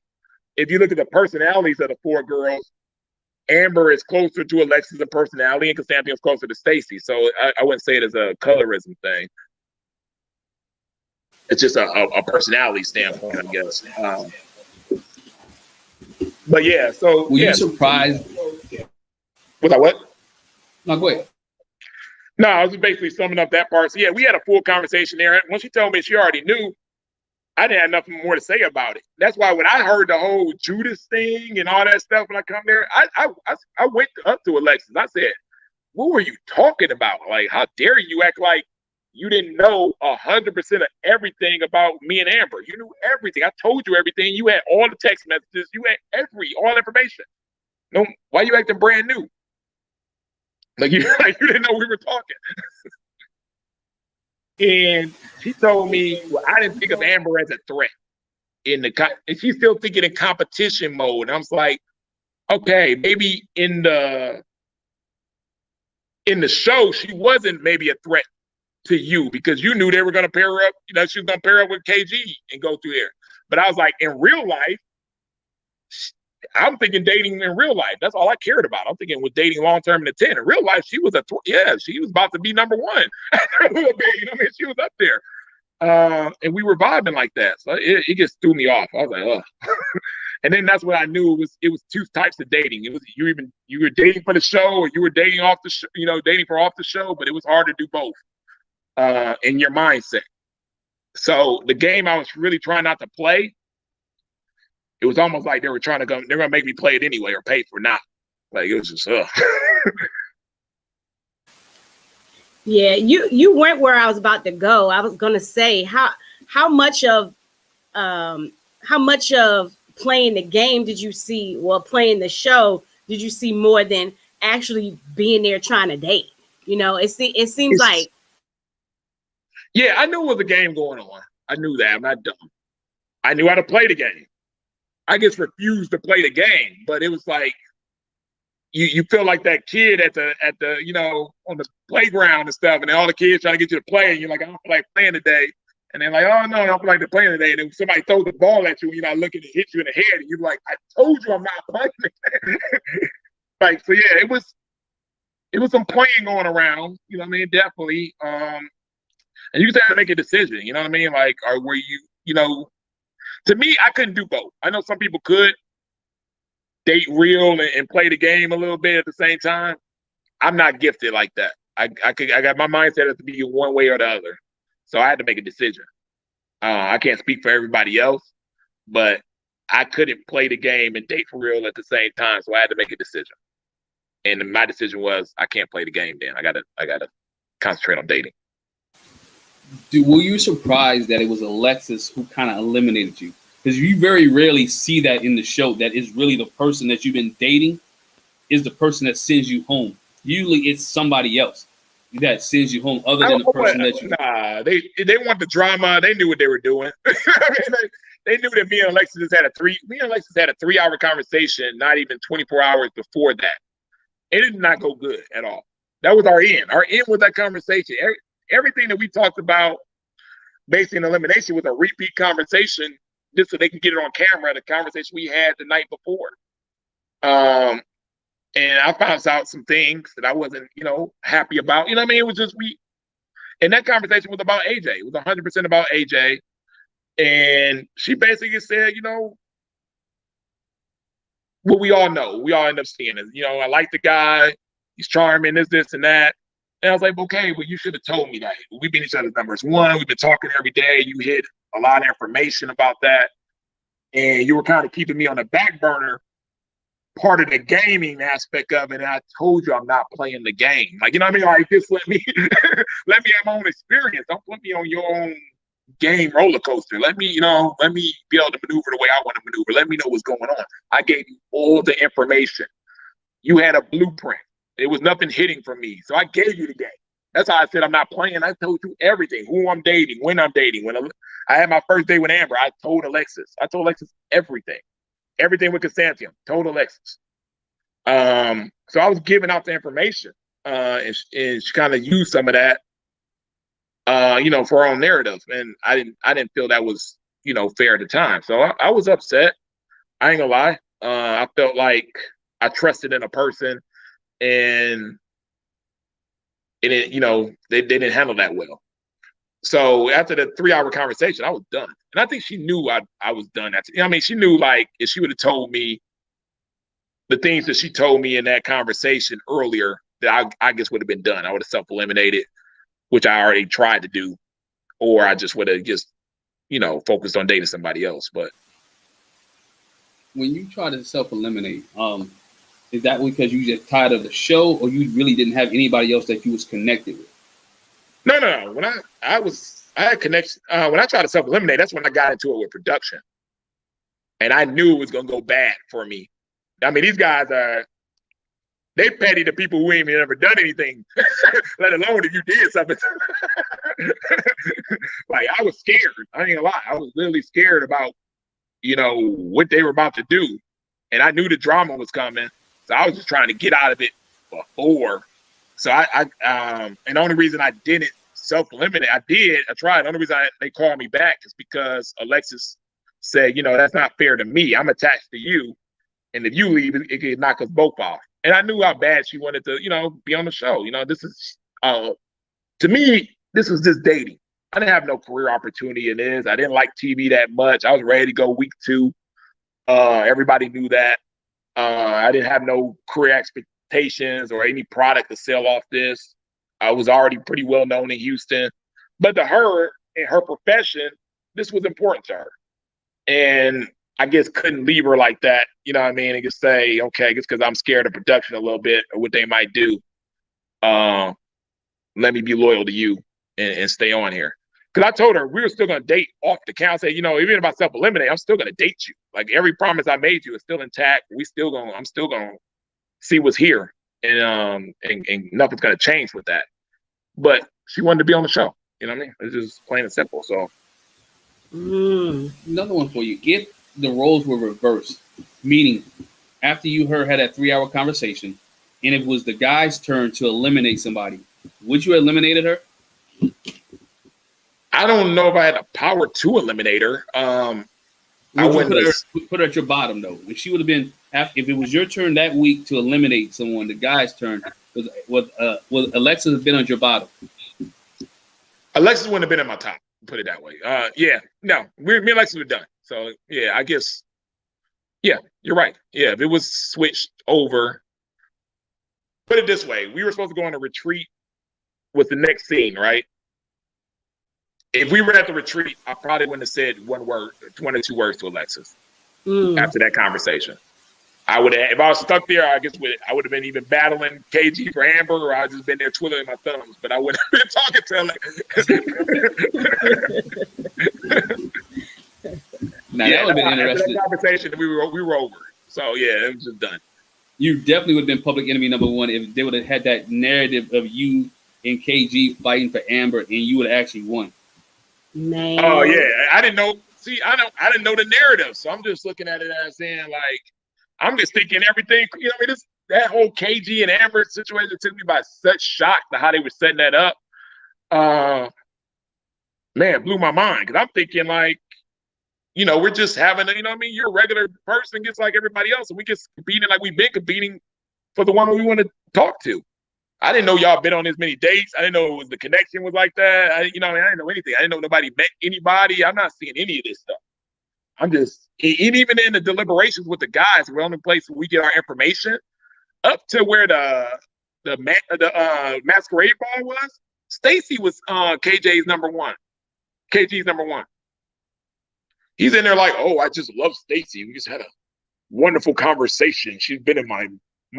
If you look at the personalities of the four girls, Amber is closer to Alexis in personality, and Chrysanthemum is closer to Stacy. So I wouldn't say it as a colorism thing. It's just a personality standpoint, I guess. But yeah, so were you surprised? Was I what? No, go ahead. No, I was basically summing up that part. So yeah, we had a full conversation there. When she told me she already knew, I didn't have nothing more to say about it. That's why when I heard the whole Judas thing and all that stuff when I come there, I went up to Alexis. I said, what were you talking about? Like, how dare you act like you didn't know 100% of everything about me and Amber? You knew everything. I told you everything. You had all the text messages. You had all information. No, why you acting brand new? Like you didn't know we were talking. And she told me, well, I didn't think of Amber as a threat. And she's still thinking in competition mode. And I was like, okay, maybe in the show, she wasn't maybe a threat to you because you knew they were going to pair up. You know, she was going to pair up with KG and go through there. But I was like, in real life, I'm thinking dating in real life. That's all I cared about. I'm thinking with dating long term in the 10. In real life, she was she was about to be number one. You know what I mean? She was up there. And we were vibing like that. So it just threw me off. I was like, oh. And then that's when I knew it was two types of dating. It was you were dating for the show or you were dating off the show, dating for off the show, but it was hard to do both in your mindset. So the game I was really trying not to play, it was almost like they were trying to they're gonna make me play it anyway or pay for not. Like it was just Yeah, you went where I was about to go. I was gonna say how much of playing the game did you see, well, playing the show, did you see more than actually being there trying to date? It seems like. Yeah, I knew it was a game going on. I knew that. I'm not dumb. I knew how to play the game. I just refused to play the game, but it was like you feel like that kid at the on the playground and stuff, and all the kids trying to get you to play, and you're like, I don't feel like playing today. And they're like, oh no, I don't feel like they're playing today. And then somebody throws the ball at you, and you're not looking to hit you in the head, and you're like, I told you I'm not playing. Like, so yeah, it was some playing going around, you know what I mean? Definitely. And you just have to make a decision, you know what I mean? Like, or were you to me, I couldn't do both. I know some people could date real and play the game a little bit at the same time. I'm not gifted like that. I got my mindset has to be one way or the other. So I had to make a decision. I can't speak for everybody else, but I couldn't play the game and date for real at the same time. So I had to make a decision. And my decision was I can't play the game then. I gotta concentrate on dating. Were you surprised that it was Alexis who kind of eliminated you? Because you very rarely see that in the show, that is really the person that you've been dating is the person that sends you home. Usually it's somebody else that sends you home other than the person that you... Nah, they want the drama. They knew what they were doing. I mean, they knew that me and Alexis had a 3-hour conversation, not even 24 hours before that. It did not go good at all. That was our end. Our end was that conversation. Everything that we talked about based in elimination was a repeat conversation just so they can get it on camera, the conversation we had the night before. And I found out some things that I wasn't, happy about. You know what I mean? It was just and that conversation was about AJ. It was 100% about AJ. And she basically said, what we all know. We all end up seeing is, I like the guy. He's charming, this, and that. And I was like, okay, well, you should have told me that. We've been each other's numbers one. We've been talking every day. You hid a lot of information about that. And you were kind of keeping me on the back burner, part of the gaming aspect of it. And I told you I'm not playing the game. Like, you know what I mean? Like, just let me have my own experience. Don't put me on your own game roller coaster. Let me be able to maneuver the way I want to maneuver. Let me know what's going on. I gave you all the information. You had a blueprint. There was nothing hidden from me. So I gave you the game. That's how I said I'm not playing. I told you everything, who I'm dating, when I'm dating. When I had my first date with Amber, I told Alexis everything. Everything with Constantium, told Alexis. So I was giving out the information, and she kind of used some of that, for her own narrative. And I didn't feel that was, fair at the time. So I was upset. I ain't gonna lie. I felt like I trusted in a person, and they didn't handle that well. So after the 3-hour conversation, I was done. And I think she knew I was done. She knew, like, if she would have told me the things that she told me in that conversation earlier, that I guess would have been done. I would have self-eliminated, which I already tried to do, or I just would have just, focused on dating somebody else. But when you try to self-eliminate, is that because you just tired of the show, or you really didn't have anybody else that you was connected with? No. When I had connection. When I tried to self-eliminate, that's when I got into it with production, and I knew it was gonna go bad for me. I mean, these guys they petty to people who ain't even ever done anything, let alone if you did something. Like, I was scared. I ain't gonna lie. I was literally scared about, what they were about to do, and I knew the drama was coming, so I was just trying to get out of it before. So and the only reason I didn't self-eliminate, I tried. The only reason they called me back is because Alexis said, that's not fair to me. I'm attached to you. And if you leave, it could knock us both off. And I knew how bad she wanted to, be on the show. This is, to me, this was just dating. I didn't have no career opportunity in this. I didn't like TV that much. I was ready to go week 2. Everybody knew that. I didn't have no career expectations or any product to sell off this. I was already pretty well known in Houston. But to her, in her profession, this was important to her. And I guess couldn't leave her like that, and just say, okay, just because I'm scared of production a little bit or what they might do, let me be loyal to you and stay on here. Because I told her we were still going to date off the count. I said, even if I self-eliminate, I'm still going to date you. Like, every promise I made you is still intact. I'm still going to see what's here. And nothing's going to change with that. But she wanted to be on the show. You know what I mean? It's just plain and simple. So. Another one for you. If the roles were reversed, meaning after you had that 3-hour conversation, and it was the guy's turn to eliminate somebody, would you have eliminated her? I don't know if I had the power to eliminate her. I wouldn't put her at your bottom, though. If she would have been, if it was your turn that week to eliminate someone, the guy's turn, would Alexis have been on your bottom? Alexis wouldn't have been in my top. Put it that way. No, me and Alexis were done. So yeah, I guess. Yeah, you're right. Yeah, if it was switched over, put it this way. We were supposed to go on a retreat with the next scene, right? If we were at the retreat, I probably wouldn't have said one or two words to Alexis after that conversation. I would have, if I was stuck there, I guess I would have been even battling KG for Amber, or I'd just been there twiddling my thumbs, but I wouldn't have been talking to her. Now, that would have been interesting. That conversation, we were over. So, yeah, it was just done. You definitely would have been public enemy number one if they would have had that narrative of you and KG fighting for Amber, and you would have actually won. Man. Oh, yeah. I didn't know. See, I didn't know the narrative, so I'm just looking at it as saying, like, I'm just thinking everything, you know, I mean, that whole KG and Amber situation took me by such shock to how they were setting that up. Man, blew my mind, because I'm thinking, like, you know, we're just having, you know what I mean? You're a regular person, just like everybody else, and we just competing like we've been competing for the one we want to talk to. I didn't know y'all been on as many dates. I didn't know the connection was like that. I didn't know anything. I didn't know nobody met anybody. I'm not seeing any of this stuff. I'm just, and even in the deliberations with the guys, we're the only place where we get our information, up to where the masquerade ball was. Stacy was KJ's number one. KG's number one. He's in there like, oh, I just love Stacy. We just had a wonderful conversation. She's been in my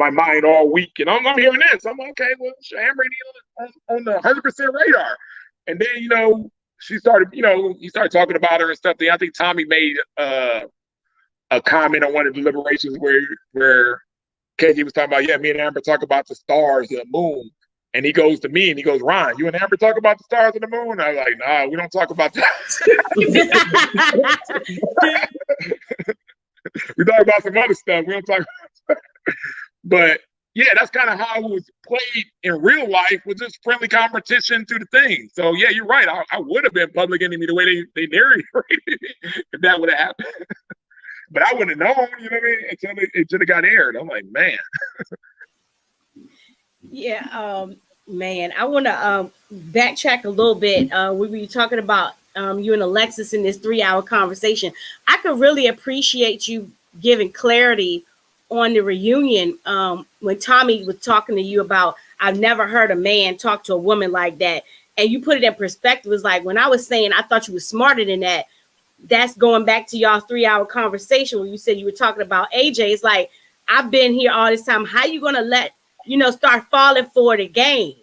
mind all week, and I'm hearing this. I'm like, okay, well, Amber on the 100% radar. And then, you know, he started talking about her and stuff. I think Tommy made a comment on one of the deliberations where KG was talking about, yeah, me and Amber talk about the stars, the moon. And he goes to me and he goes, Ron, you and Amber talk about the stars and the moon? I was like, nah, we don't talk about that. We talk about some other stuff. We don't talk about that. But yeah, that's kind of how it was played in real life, with just friendly competition to the thing. So yeah, you're right. I would have been public enemy the way they narrated if that would have happened. But I wouldn't have known, you know what I mean, until it should have got aired. I'm like, man. Yeah, man, I want to backtrack a little bit. We were talking about you and Alexis in this 3-hour conversation. I could really appreciate you giving clarity on the reunion when Tommy was talking to you about, I've never heard a man talk to a woman like that. And you put it in perspective. It's like, when I was saying I thought you were smarter than that, that's going back to y'all 3-hour conversation where you said you were talking about AJ. It's like, I've been here all this time. How you going to let, start falling for the game?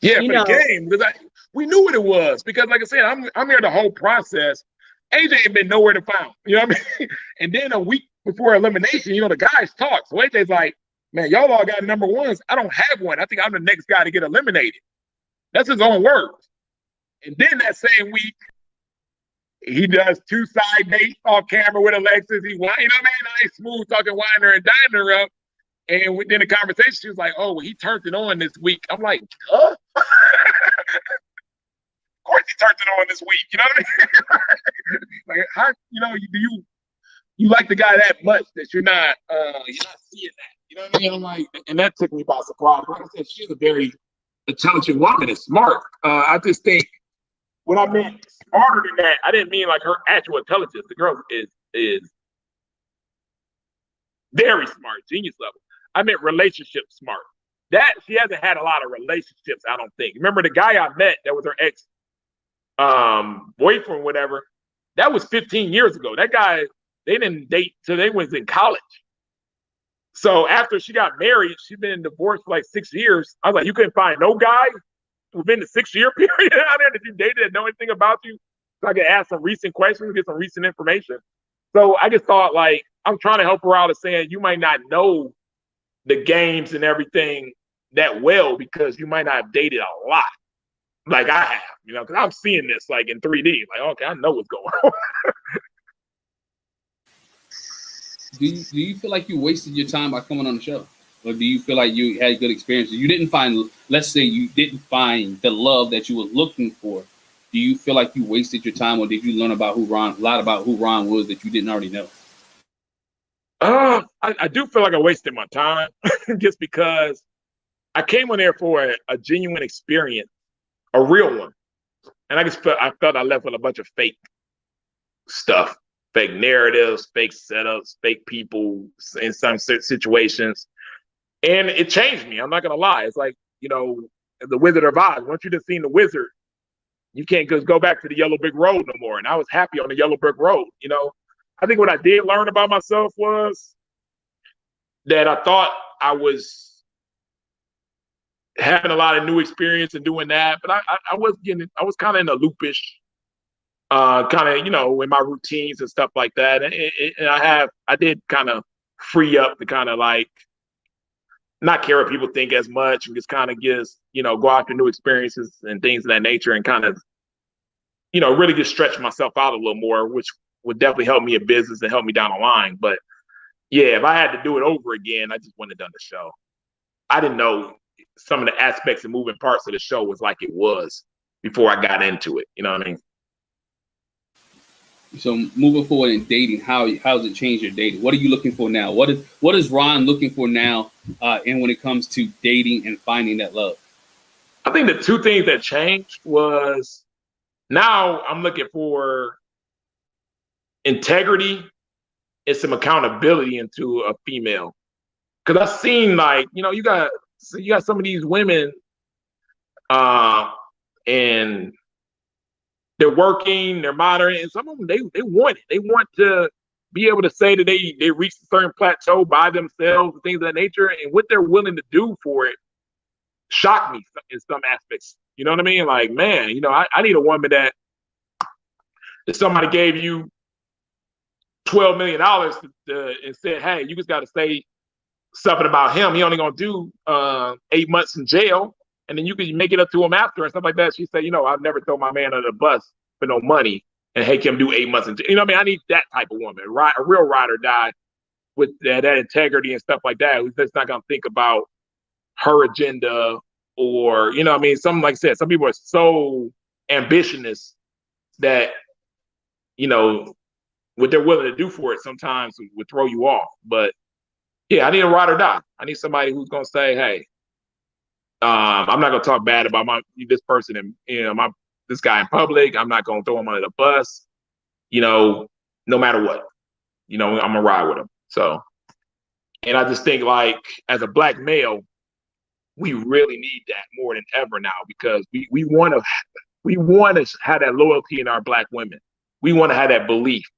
Yeah, the game. Because we knew what it was. Because like I said, I'm here the whole process. AJ ain't been nowhere to find. You know what I mean? And then a week before elimination, the guys talk. So AJ's like, man, y'all all got number ones. I don't have one. I think I'm the next guy to get eliminated. That's his own words. And then that same week, he does 2 side dates off camera with Alexis. He, nice, smooth, talking, winding her and dining her up. And within the conversation, she was like, oh, well, he turned it on this week. I'm like, huh? Of course he turned it on this week. You know what I mean? Like, how, do you like the guy that much that you're not seeing that? You know what I mean? I'm like, and that took me by surprise. Like I said, she's a very intelligent woman and smart. I just think when I meant smarter than that, I didn't mean like her actual intelligence. The girl is very smart, genius level. I meant relationship smart. That she hasn't had a lot of relationships, I don't think. Remember the guy I met that was her ex boyfriend, whatever, that was 15 years ago. That guy, they didn't date till they was in college. So after she got married, she's been divorced for like 6 years. I was like, you couldn't find no guy within the 6-year period out there that you dated that know anything about you? So I could ask some recent questions, get some recent information. So I just thought, like, I'm trying to help her out of saying you might not know the games and everything that well because you might not have dated a lot like I have, because I'm seeing this like in 3D. Like, okay, I know what's going on. Do you feel like you wasted your time by coming on the show? Or do you feel like you had good experiences? You didn't find, let's say you didn't find the love that you were looking for. Do you feel like you wasted your time, or did you learn about a lot about who Ron was that you didn't already know? I do feel like I wasted my time just because I came on there for a genuine experience, a real one. And I felt I left with a bunch of fake stuff, fake narratives, fake setups, fake people in some situations. And it changed me. I'm not gonna lie. It's like, you know, the Wizard of Oz. Once you just seen the wizard, you can't just go back to the yellow brick road no more. And I was happy on the yellow brick road. You know, I think what I did learn about myself was that I thought I was having a lot of new experience and doing that, but I was kind of in a loopish, kind of, you know, in my routines and stuff like that. And I did kind of free up to kind of like not care what people think as much and just kind of you know, go after new experiences and things of that nature and kind of, you know, really just stretch myself out a little more, which would definitely help me in business and help me down the line. But yeah, if I had to do it over again, I just wouldn't have done the show. I didn't know some of the aspects and moving parts of the show was like it was before I got into it. You know what I mean? So moving forward in dating, how has it changed your dating? What are you looking for now? What is Ron looking for now? And when it comes to dating and finding that love, I think the two things that changed was now I'm looking for integrity and some accountability into a female. Because I've seen, like, you know, you got some of these women, and they're working, they're modern, and some of them they want it. They want to be able to say that they reached a certain plateau by themselves and things of that nature, and what they're willing to do for it shocked me in some aspects. You know what I mean? Like, man, you know, I need a woman that if somebody gave you $12 million and said, hey, you just got to say something about him. He only gonna do 8 months in jail, and then you can make it up to him after and stuff like that. She said, you know, I've never throw my man under the bus for no money and make him do 8 months in jail. You know what I mean? I need that type of woman, right? A real ride or die with that integrity and stuff like that. Who's just not gonna think about her agenda or, you know what I mean? Some, like I said, some people are so ambitious that, you know, what they're willing to do for it sometimes would throw you off. But yeah, I need a ride or die. I need somebody who's gonna say, "Hey, I'm not gonna talk bad about this person and, you know, this guy in public. I'm not gonna throw him under the bus. You know, no matter what. You know, I'm gonna ride with him." So, and I just think, like, as a black male, we really need that more than ever now, because we want to have that loyalty in our black women. We want to have that belief.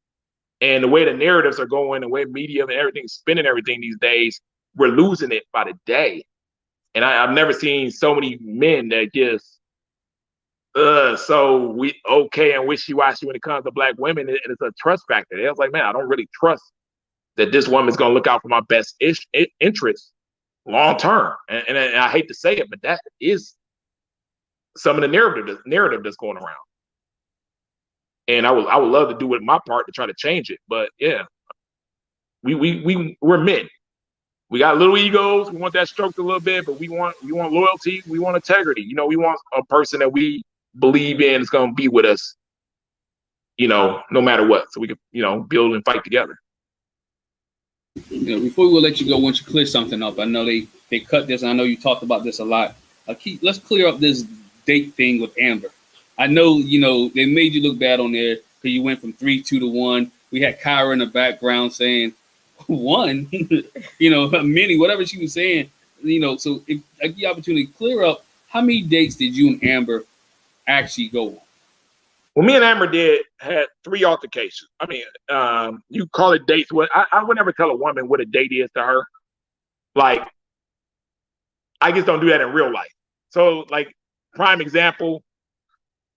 And the way the narratives are going, the way media and everything's spinning everything these days, we're losing it by the day. And I've never seen so many men that just so okay and wishy-washy when it comes to black women. And it's a trust factor. It's like, man, I don't really trust that this woman's gonna look out for my best interests long term. And I hate to say it, but that is some of the narrative that's going around. And I would love to do it my part to try to change it. But yeah, we're men. We got little egos. We want that stroked a little bit, but we want loyalty. We want integrity. You know, we want a person that we believe in is going to be with us, you know, no matter what. So we can, you know, build and fight together. You know, before we'll let you go, once you clear something up, I know they cut this. And I know you talked about this a lot. Let's clear up this date thing with Amber. I know, you know, they made you look bad on there because you went from 3-2 to 1. We had Kyra in the background saying 1, you know, many, whatever she was saying, you know. So if I give you opportunity to clear up, how many dates did you and Amber actually go on? Well, me and Amber had 3 altercations. I mean, you call it dates. I would never tell a woman what a date is to her. Like, I just don't do that in real life. So, like, prime example,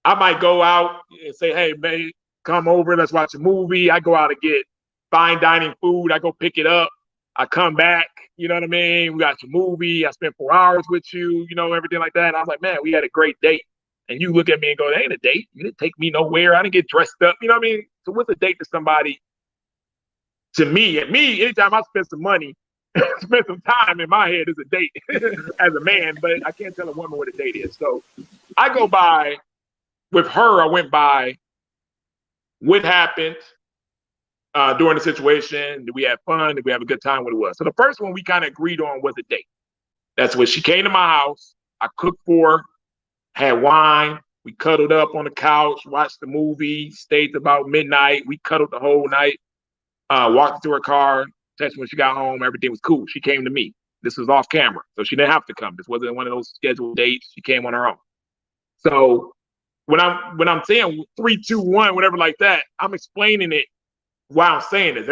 I might go out and say, hey, babe, come over, let's watch a movie. I go out to get fine dining food. I go pick it up. I come back, you know what I mean? We watch a movie. I spent 4 hours with you, you know, everything like that. And I was like, man, we had a great date. And you look at me and go, that ain't a date. You didn't take me nowhere. I didn't get dressed up. You know what I mean? So what's a date to somebody? To me, anytime I spend some money, spend some time, in my head is a date as a man, but I can't tell a woman what a date is. So I go by, with her, I went by what happened during the situation. Did we have fun? Did we have a good time? What it was. So the first one we kind of agreed on was a date. That's when she came to my house. I cooked for her, had wine. We cuddled up on the couch, watched the movie, stayed about midnight. We cuddled the whole night. Walked to her car, texted when she got home. Everything was cool. She came to me. This was off camera, so she didn't have to come. This wasn't one of those scheduled dates. She came on her own. So when I'm saying 3, 2, 1, whatever like that, I'm explaining it while I'm saying this.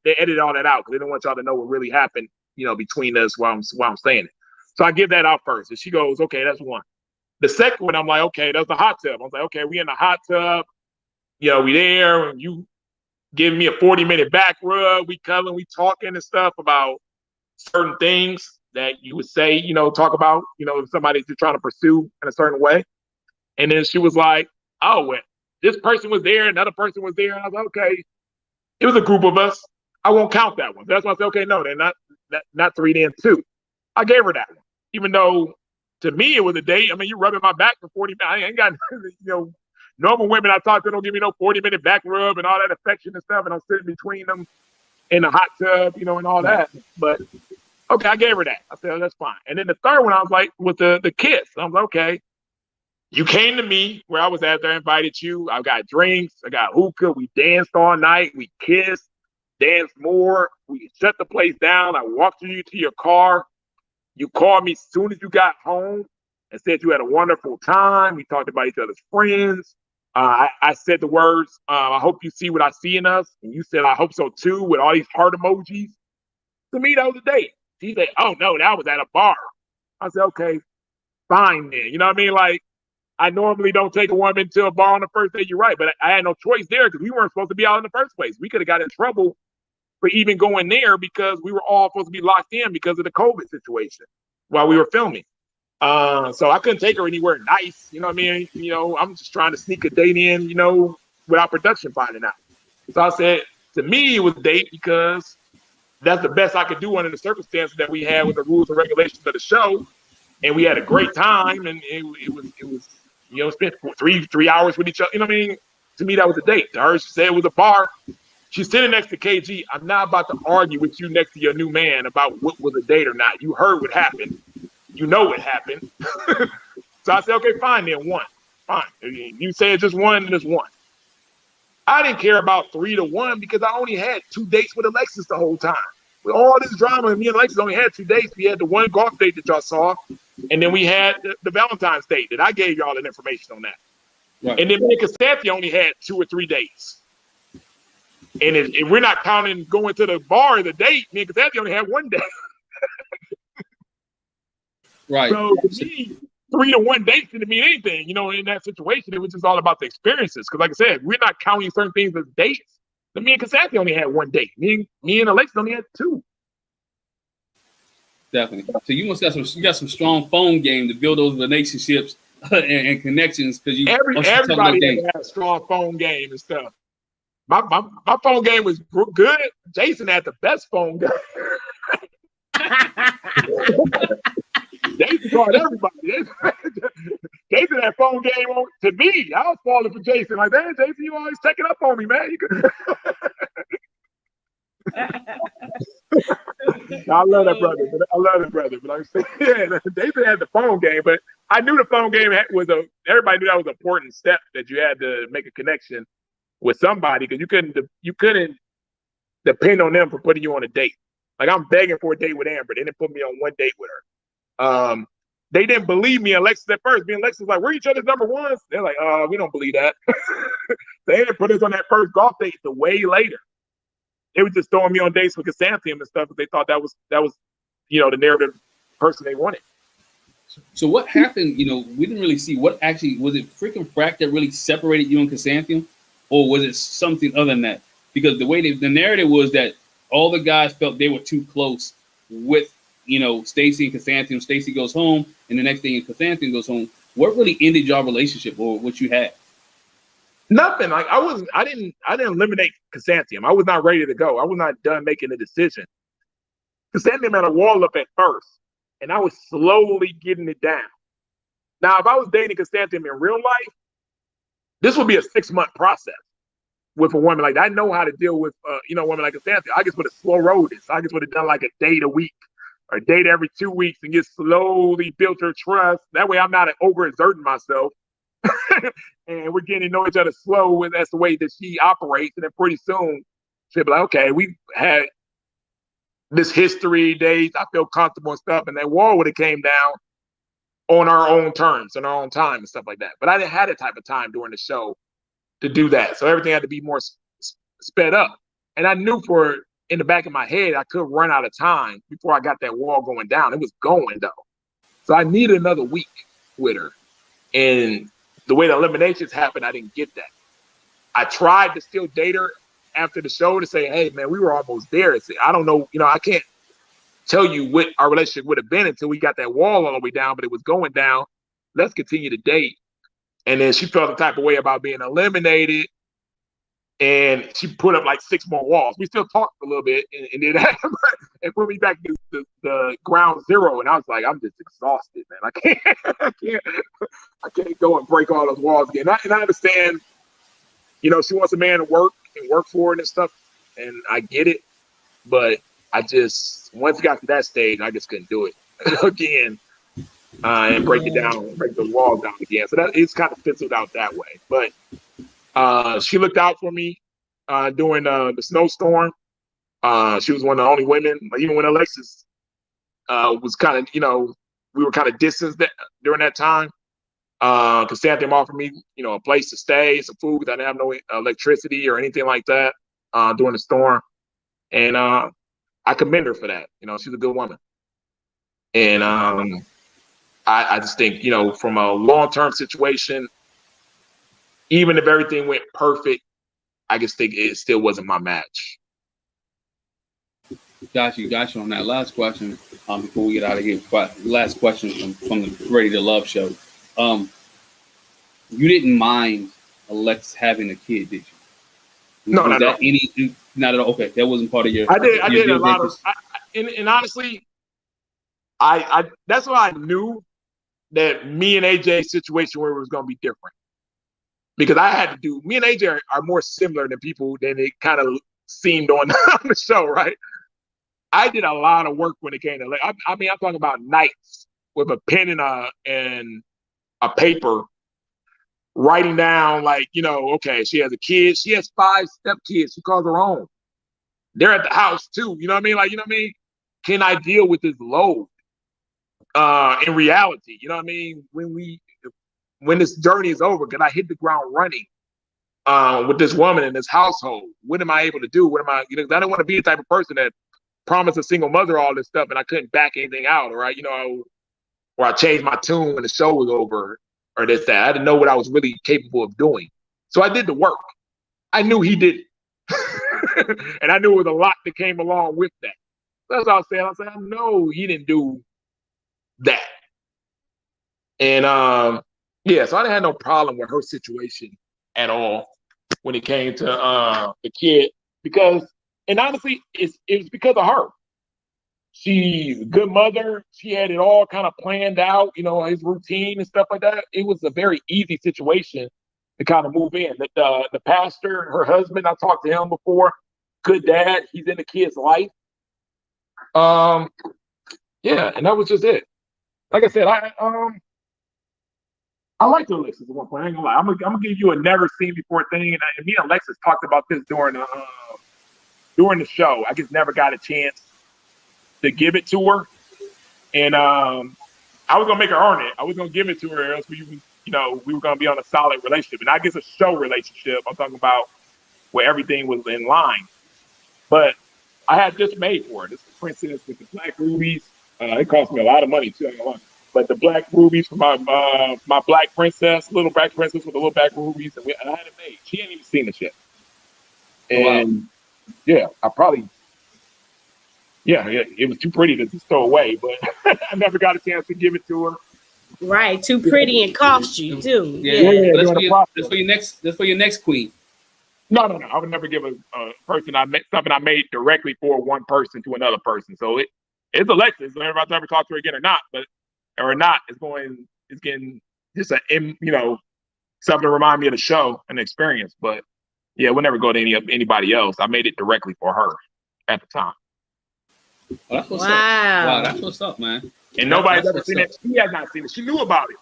They edited all that out because they didn't want y'all to know what really happened, between us while I'm saying it. So I give that out first, and she goes, "Okay, that's one." The second one, I'm like, "Okay, that's the hot tub." I was like, "Okay, we in the hot tub, we there, and you giving me a 40-minute back rub, we cuddling, we talking and stuff about certain things that you would say, talk about, if somebody's you're trying to pursue in a certain way." And then she was like, "Oh, well, this person was there, another person was there." And I was like, "Okay, it was a group of us. I won't count that one." That's why I said, "Okay, no, they're not 3, then 2." I gave her that one, even though to me it was a date. I mean, you rubbing my back for 40 minutes. I ain't got, normal women I talk to don't give me no 40-minute back rub and all that affection and stuff, and I'm sitting between them in the hot tub, and all that. But okay, I gave her that. I said, "Oh, that's fine." And then the third one, I was like, with the kiss. I was like, "Okay, you came to me where I was at. I invited you. I got drinks. I got hookah. We danced all night. We kissed, danced more. We shut the place down. I walked you to your car. You called me as soon as you got home and said you had a wonderful time. We talked about each other's friends. I said the words, I hope you see what I see in us." And you said, "I hope so too," with all these heart emojis. To me, that was a date. She said, "Oh, no, that was at a bar." I said, "Okay, fine then." You know what I mean? Like, I normally don't take a woman to a bar on the first day. You're right. But I had no choice there because we weren't supposed to be out in the first place. We could have got in trouble for even going there because we were all supposed to be locked in because of the COVID situation while we were filming. So I couldn't take her anywhere nice. You know what I mean? I'm just trying to sneak a date in, without production finding out. So I said, to me, it was a date because that's the best I could do under the circumstances that we had with the rules and regulations of the show. And we had a great time, and it was spent 3 hours with each other. You know what I mean? To me, that was a date. To her, she said it was a bar. She's sitting next to KG. I'm not about to argue with you next to your new man about what was a date or not. You heard what happened. You know what happened. So I said, "Okay, fine then, 1. Fine. You say it's just 1, and it's 1. I didn't care about 3 to 1 because I only had 2 dates with Alexis the whole time. With all this drama, me and Alexis only had 2 dates. We had the one golf date that y'all saw, and then we had the Valentine's date that I gave y'all that information on that. Right. And then me and Cassandra only had 2 or 3 dates. And if we're not counting going to the bar as a date, me and Cassandra only had 1 date. Right. So to me, 3 to 1 dates didn't mean anything. In that situation, it was just all about the experiences. Because like I said, we're not counting certain things as dates. But me and Cassandra only had 1 date. Me and Alexis only had 2. Definitely. So you must got some strong phone game to build those relationships and connections because everybody had a strong phone game and stuff. My phone game was good. Jason had the best phone game. Jason called everybody. Jason had phone game on to me. I was falling for Jason. Like, "Man, Jason, you always checking up on me, man." I love that brother. But I'm saying, yeah, Jason had the phone game, but I knew the phone game everybody knew that was an important step that you had to make a connection with somebody because you couldn't depend on them for putting you on a date. Like, I'm begging for a date with Amber. They didn't put me on 1 date with her. They didn't believe me and Alexis at first. Me and Alexis was like, "We're each other's number ones." They're like, "We don't believe that." They didn't put us on that first golf date until way later. They were just throwing me on dates with Cassandra and stuff, but they thought that was the narrative person they wanted. So what happened? We didn't really see what actually was it. Freaking frack that really separated you and Cassandra, or was it something other than that? Because the way the narrative was that all the guys felt they were too close with Stacy and Cassandra. Stacy goes home, and the next day Cassandra goes home. What really ended your relationship, or what you had? Nothing. Like, I didn't eliminate Cassandra. I was not ready to go. I was not done making a decision. Cassandra had a wall up at first, and I was slowly getting it down. Now, if I was dating Cassandra in real life, this would be a 6-month process with a woman like that. I know how to deal with a woman like Cassandra. I just would have slow rolled this. I just would have done like a date a week or a date every 2 weeks and just slowly built her trust. That way I'm not overexerting myself. And we're getting to know each other slow, and that's the way that she operates. And then pretty soon she'll be like, "Okay, we had this history days, I feel comfortable and stuff, and that wall would have came down on our own terms, on our own time and stuff like that. But I didn't have that type of time during the show to do that. So everything had to be more sped up. And I knew in the back of my head, I could run out of time before I got that wall going down. It was going though. So I needed another week with her. And the way the eliminations happened, I didn't get that. I tried to still date her after the show to say, hey man, we were almost there. I don't know, I can't tell you what our relationship would have been until we got that wall all the way down, but it was going down. Let's continue to date. And then she felt the type of way about being eliminated. And she put up like 6 more walls. We still talked a little bit and did that and put me back to the ground zero. And I was like, I'm just exhausted, man. I can't go and break all those walls again. And I understand, she wants a man to work for it and stuff. And I get it. But I just, once we got to that stage, I just couldn't do it again and break those walls down again. So it's kind of fizzled out that way. But she looked out for me during the snowstorm. She was one of the only women, even when Alexis was kind of, we were kind of distanced during that time. Because Santham offered me, a place to stay, some food. I didn't have no electricity or anything like that during the storm. And I commend her for that. She's a good woman. And I just think, from a long-term situation, even if everything went perfect, I just think it still wasn't my match. Got you on that last question. Before we get out of here, last question from the Ready to Love show. You didn't mind Alex having a kid, did you? No, not at all. Okay, that wasn't part of your. I did a lot of, and honestly, I that's why I knew that me and AJ's situation where it was going to be different. Because I had to do, me and AJ are more similar than it kind of seemed on the show, right? I did a lot of work when it came to, I'm talking about nights with a pen and a paper, writing down okay, she has a kid. She has 5 stepkids. She calls her own. They're at the house too. You know what I mean? Can I deal with this load in reality? You know what I mean? When this journey is over, can I hit the ground running with this woman in this household? What am I able to do? I don't want to be the type of person that promised a single mother all this stuff and I couldn't back anything out, or I changed my tune when the show was over, or this, that. I didn't know what I was really capable of doing. So I did the work. I knew he did it. And I knew it was a lot that came along with that. That's what I was saying. I know he didn't do that. And so I didn't have no problem with her situation at all when it came to the kid, and honestly, it was because of her. She's a good mother. She had it all kind of planned out, his routine and stuff like that. It was a very easy situation to kind of move in. The pastor, her husband, I talked to him before. Good dad. He's in the kid's life. And that was just it. Like I said, I liked Alexis at one point. I ain't gonna lie. I'm gonna give you a never seen before thing. And me and Alexis talked about this during the show. I just never got a chance to give it to her. And I was gonna make her earn it. I was gonna give it to her, else we were gonna be on a solid relationship. And I guess a show relationship. I'm talking about where everything was in line. But I had just made for her. This princess with the black rubies. It cost me a lot of money too. I ain't gonna lie. But the black rubies for my black princess, little black princess with the little black rubies, and I had it made. She ain't even seen it yet. And it was too pretty to just throw away, but I never got a chance to give it to her. Right, too pretty and cost you too. Yeah. That's for your next queen. No. I would never give a person something I made directly for one person to another person. So it's Alexis. I don't know if I ever talk to her again or not, it's getting just something to remind me of the show and the experience. But yeah, we'll never go to anybody else. I made it directly for her at the time. Well, that's what's up. Wow, that's what's up, man. And nobody's ever seen it. She has not seen it. She knew about it.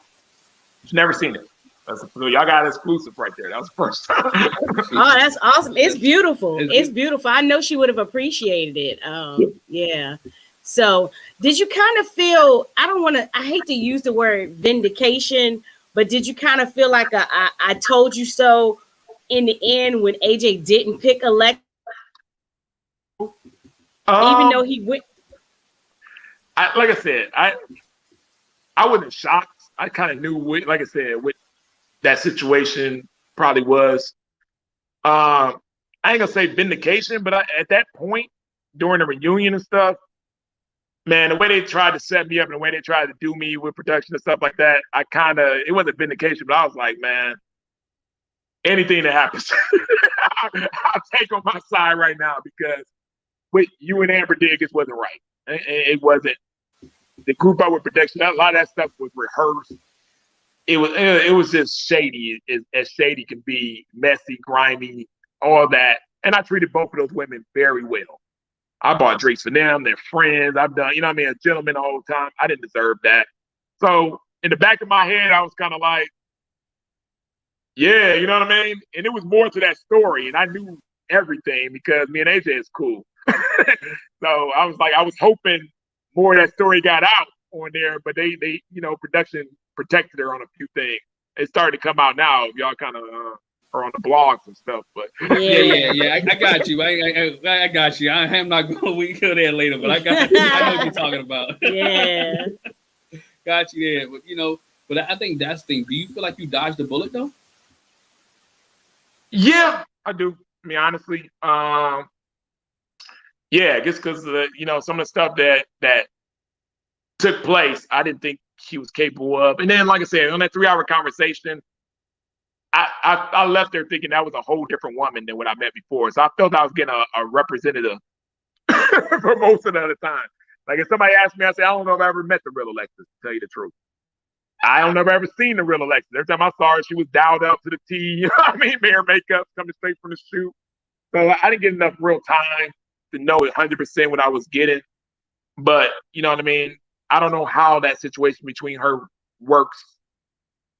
She's never seen it. Y'all got an exclusive right there. That was the first time. Oh, that's awesome. It's beautiful. It's beautiful. I know she would have appreciated it. Yeah. So did you kind of feel, I hate to use the word vindication, but did you kind of feel like I told you so in the end when AJ didn't pick Alexa? Even though he went. Like I said, I wasn't shocked. I kind of knew what that situation probably was. I ain't gonna say vindication, but at that point during the reunion and stuff, man, the way they tried to set me up and the way they tried to do me with production and stuff like that, it wasn't vindication, but I was like, man, anything that happens, I'll take on my side right now, because what you and Amber did just wasn't right. It wasn't. The group up with production, a lot of that stuff was rehearsed. It was just shady, as shady can be, messy, grimy, all that. And I treated both of those women very well. I bought drinks for them, their friends. I've done, a gentleman the whole time. I didn't deserve that. So in the back of my head, I was kind of like, yeah, you know what I mean? And it was more to that story. And I knew everything because me and AJ is cool. So I was hoping more of that story got out on there, but they production protected her on a few things. It's starting to come out now. Y'all kind of are on the blogs and stuff, but yeah. I got you. I got you. I am not going. We go there later, but I know what you're talking about. Yeah, got you there. But I think that's the thing. Do you feel like you dodged the bullet though? Yeah, I do. I mean, honestly, yeah, I guess because some of the stuff that took place, I didn't think he was capable of. And then, like I said, on that 3-hour conversation, I left there thinking that was a whole different woman than what I met before. So I felt I was getting a representative for most of the other time. Like if somebody asked me, I said, I don't know if I ever met the real Alexis, to tell you the truth. I don't know if I ever seen the real Alexis. Every time I saw her, she was dialed up to the T. You know what I mean? Hair, makeup, coming straight from the shoot. So I didn't get enough real time to know 100% what I was getting. But, you know what I mean? I don't know how that situation between her works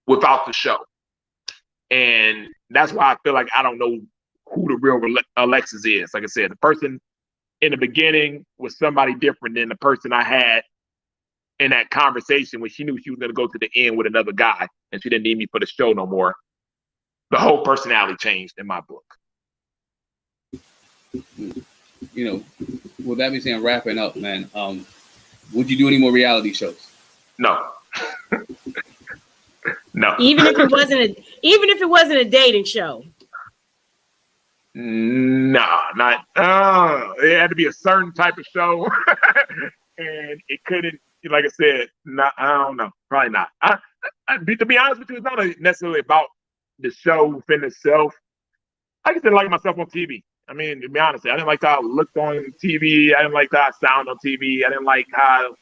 without the show. And that's why I feel like I don't know who the real Alexis is. Like I said, the person in the beginning was somebody different than the person I had in that conversation when she knew she was going to go to the end with another guy and she didn't need me for the show no more. The whole personality changed in my book. With that being said, wrapping up, man, would you do any more reality shows? No. No. Even if it wasn't a dating show. No, not. It had to be a certain type of show, and it couldn't. Like I said, I don't know. Probably not. To be honest with you, it's not necessarily about the show within itself. I just didn't like myself on TV. I mean, to be honest, I didn't like how I looked on TV. I didn't like how I sound on TV. I didn't like how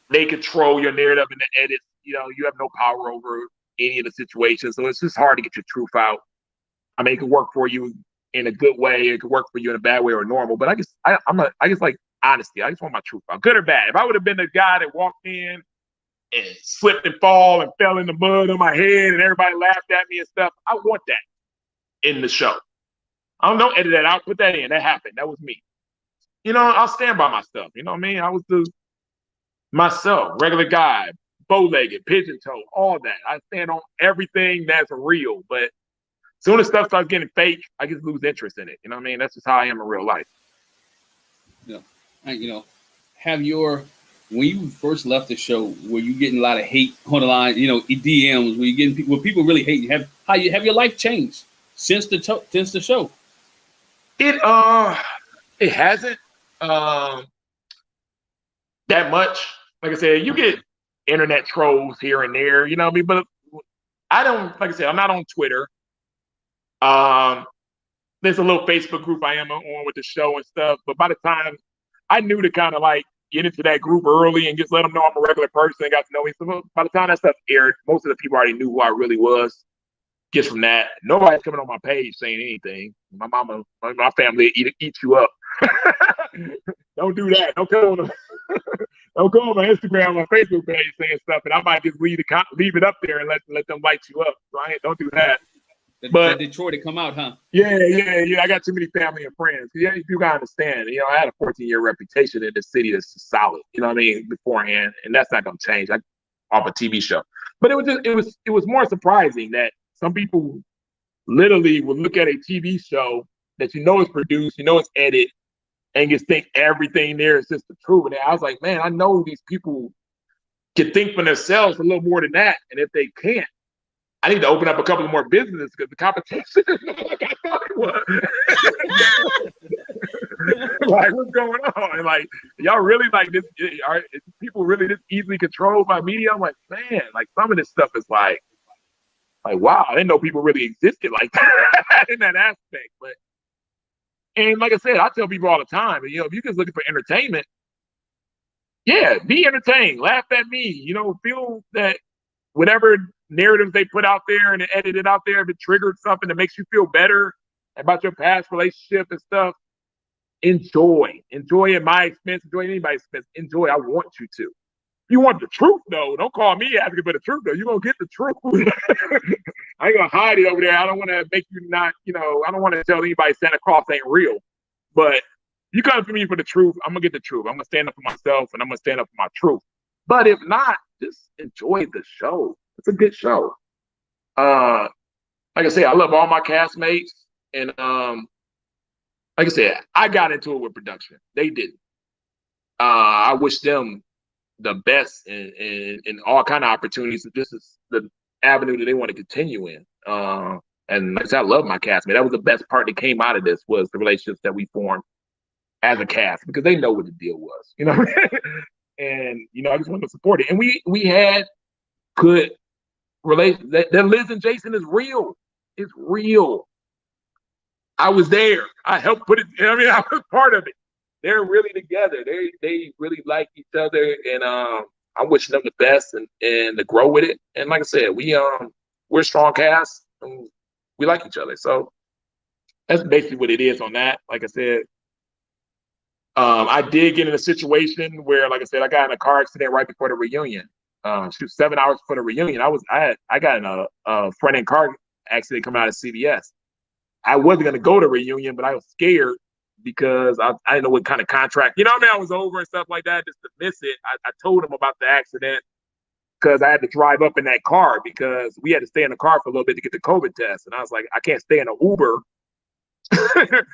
they control your narrative in the edits. You have no power over any of the situations. So it's just hard to get your truth out. I mean, it could work for you in a good way. It could work for you in a bad way or normal. But I just like honesty. I just want my truth out, good or bad. If I would have been the guy that walked in and slipped and fall and fell in the mud on my head and everybody laughed at me and stuff, I want that in the show. I don't know, edit that out, put that in. That happened. That was me. I'll stand by my stuff. You know what I mean? I was myself, regular guy, bow-legged, pigeon-toed, all that. I stand on everything that's real. But as soon as stuff starts getting fake, I just lose interest in it. You know what I mean? That's just how I am in real life. Yeah. When you first left the show, were you getting a lot of hate on the line? DMs. Were people really hating? Have your life changed since the show? It hasn't that much. Like I said, you get internet trolls here and there, you know what I mean? But I don't, like I said, I'm not on Twitter. There's a little Facebook group I am on with the show and stuff. But by the time I knew to kind of like get into that group early and just let them know I'm a regular person and got to know me. So by the time that stuff aired, most of the people already knew who I really was. Just from that, nobody's coming on my page saying anything. My mama, my family eat you up. Don't do that. Don't Don't go on my Instagram, my Facebook page saying stuff, and I might just leave it up there and let them light you up. So don't do that. But Detroit to come out, huh? Yeah. I got too many family and friends. Yeah, you gotta understand. I had a 14-year reputation in the city that's solid. You know what I mean? Beforehand, and that's not gonna change. Off a TV show, but it was more surprising that some people literally would look at a TV show that is produced, it's edited, and just think everything there is just the truth. And I was like, man, I know these people can think for themselves a little more than that, and if they can't, I need to open up a couple of more businesses because the competition is not like I thought it was. Like, what's going on? And like, y'all really like this? Are people really this easily controlled by media? I'm like, man, like some of this stuff is like wow, I didn't know people really existed like that in that aspect. And like I said, I tell people all the time, if you're just looking for entertainment, yeah, be entertained, laugh at me, feel that whatever narratives they put out there and edit it out there, if it triggered something that makes you feel better about your past relationship and stuff, enjoy at my expense, enjoy anybody's expense, enjoy. I want you to. If you want the truth, though, don't call me asking for the truth, though. You're going to get the truth. I ain't going to hide it over there. I don't want to make you not, I don't want to tell anybody Santa Claus ain't real. But you come to me for the truth, I'm going to get the truth. I'm going to stand up for myself, and I'm going to stand up for my truth. But if not, just enjoy the show. It's a good show. Like I said, I love all my castmates. And like I said, I got into it with production. They didn't. I wish them the best in all kind of opportunities. This is the avenue that they want to continue in. And like I said, I love my castmate. That was the best part that came out of this, was the relationships that we formed as a cast, because they know what the deal was, And I just wanted to support it. And we had good relations. That Liz and Jason is real. It's real. I was there. I helped put it. I was part of it. They're really together. They really like each other, and I'm wishing them the best and to grow with it. And like I said, we're a strong cast, and we like each other. So that's basically what it is on that. Like I said, I did get in a situation where, like I said, I got in a car accident right before the reunion. 7 hours before the reunion, I got in a front end car accident coming out of CBS. I wasn't gonna go to reunion, but I was scared because I didn't know what kind of contract, I was over and stuff like that, just to miss it. I told him about the accident because I had to drive up in that car because we had to stay in the car for a little bit to get the COVID test. And I was like, I can't stay in an Uber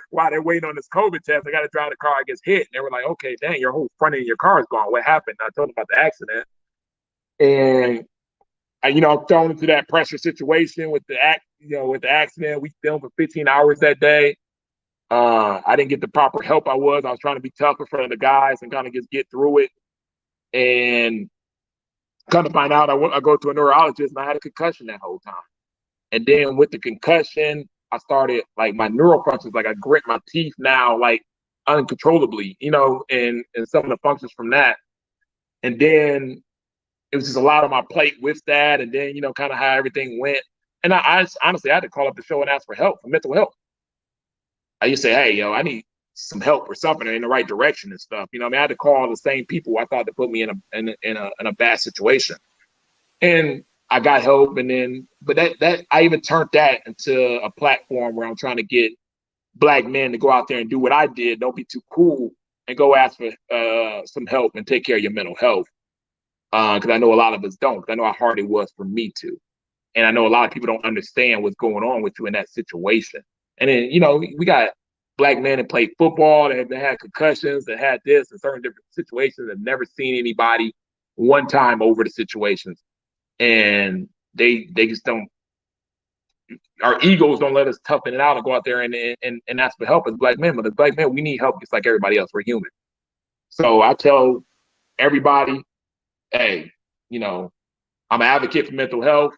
while they're waiting on this COVID test. I got to drive the car, I get hit. And they were like, okay, dang, your whole front end of your car is gone. What happened? And I told them about the accident. And I'm thrown into that pressure situation with the accident. We filmed for 15 hours that day. I didn't get the proper help. I was trying to be tough in front of the guys and kind of just get through it. And come to find out, I go to a neurologist, and I had a concussion that whole time. And then with the concussion, I started, like, my neural functions, like I grit my teeth now, like, uncontrollably, and some of the functions from that. And then it was just a lot on my plate with that, and then, kind of how everything went. And I honestly, I had to call up the show and ask for help, for mental health. I used to say, hey, I need some help or something in the right direction and stuff. I had to call the same people I thought to put me in a bad situation. And I got help, but that I even turned that into a platform where I'm trying to get Black men to go out there and do what I did. Don't be too cool and go ask for some help and take care of your mental health. Because I know a lot of us don't. I know how hard it was for me to. And I know a lot of people don't understand what's going on with you in that situation. And then, we got Black men that played football, that had concussions, that had this in certain different situations, that never seen anybody one time over the situations. And they just don't, our egos don't let us toughen it out and go out there and ask for help as Black men. But as Black men, we need help just like everybody else. We're human. So I tell everybody, hey, I'm an advocate for mental health.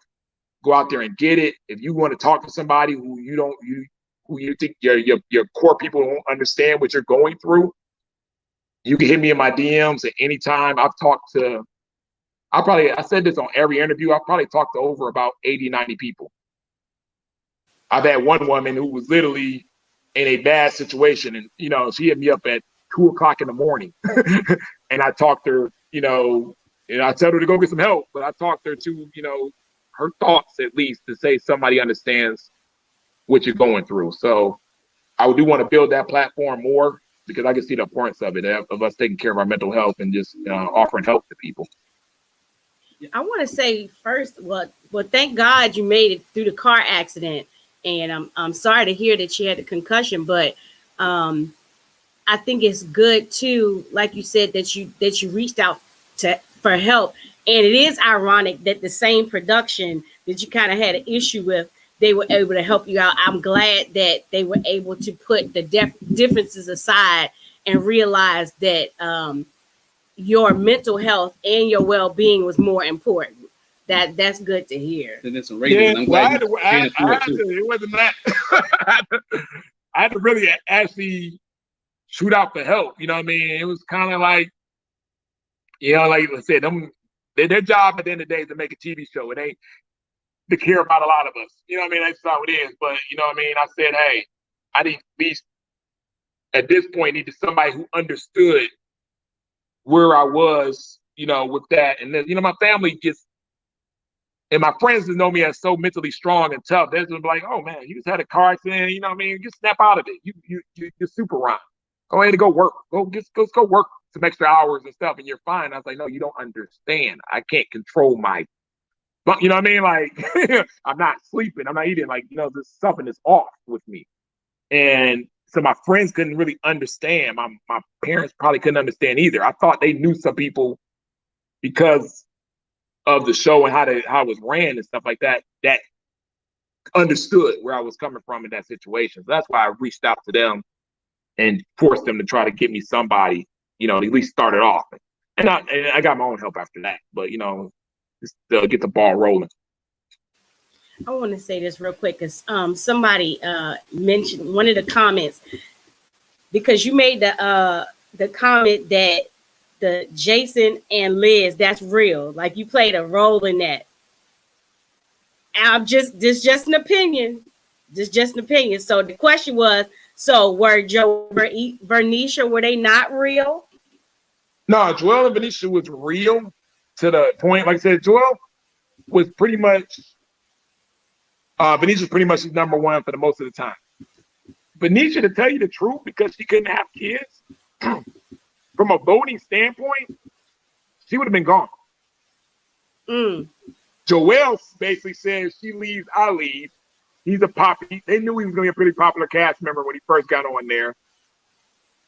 Go out there and get it. If you want to talk to somebody who you think your core people don't understand what you're going through, you can hit me in my DMs at any time. I said this on every interview. I've probably talked to over about 80, 90 people. I've had one woman who was literally in a bad situation, and she hit me up at 2:00 in the morning, and I talked to her, you know, and I told her to go get some help, but I talked her to, you know, her thoughts at least to say somebody understands what you're going through. So I do want to build that platform more because I can see the importance of it, of us taking care of our mental health and just offering help to people. I want to say first, well, thank God you made it through the car accident, and I'm sorry to hear that you had a concussion, but I think it's good too, like you said, that you reached out for help. And it is ironic that the same production that you kind of had an issue with, they were able to help you out. I'm glad that they were able to put the differences aside and realize that your mental health and your well-being was more important. That's good to hear. And there's some ratings. I'm glad it wasn't that. I had to really actually shoot out for help. You know what I mean? It was kind of like, you know, like I said, their job at the end of the day is to make a TV show. It ain't to care about a lot of us. You know what I mean? That's how it is. But, you know what I mean? I said, hey, I need at least at this point needed somebody who understood where I was, you know, with that. And then, you know, my family and my friends that know me as so mentally strong and tough, they're just like, oh man, you just had a car accident, you know what I mean? Just snap out of it. You're super Ron. Go ahead and go work. Go work some extra hours and stuff and you're fine. I was like, no, you don't understand. I can't control but you know what I mean? Like I'm not sleeping, I'm not eating, like, you know, there's something is off with me. And so my friends couldn't really understand. My parents probably couldn't understand either. I thought they knew some people because of the show and how it was ran and stuff like that, that understood where I was coming from in that situation. So that's why I reached out to them and forced them to try to get me somebody, you know, to at least start it off. And I got my own help after that, but, you know, just get the ball rolling. I want to say this real quick because somebody mentioned one of the comments, because you made the comment that the Jason and Liz, that's real. Like you played a role in that. This just an opinion. This just an opinion. So the question was, so were Joe Vernisha, were they not real? No, Joel and Venetia was real to the point. Like I said, Joel was pretty much Venetia was pretty much number one for the most of the time. Venetia, to tell you the truth, because she couldn't have kids, from a voting standpoint, she would have been gone. Joelle basically said, she leaves, I leave. He's a poppy. They knew he was going to be a pretty popular cast member when he first got on there.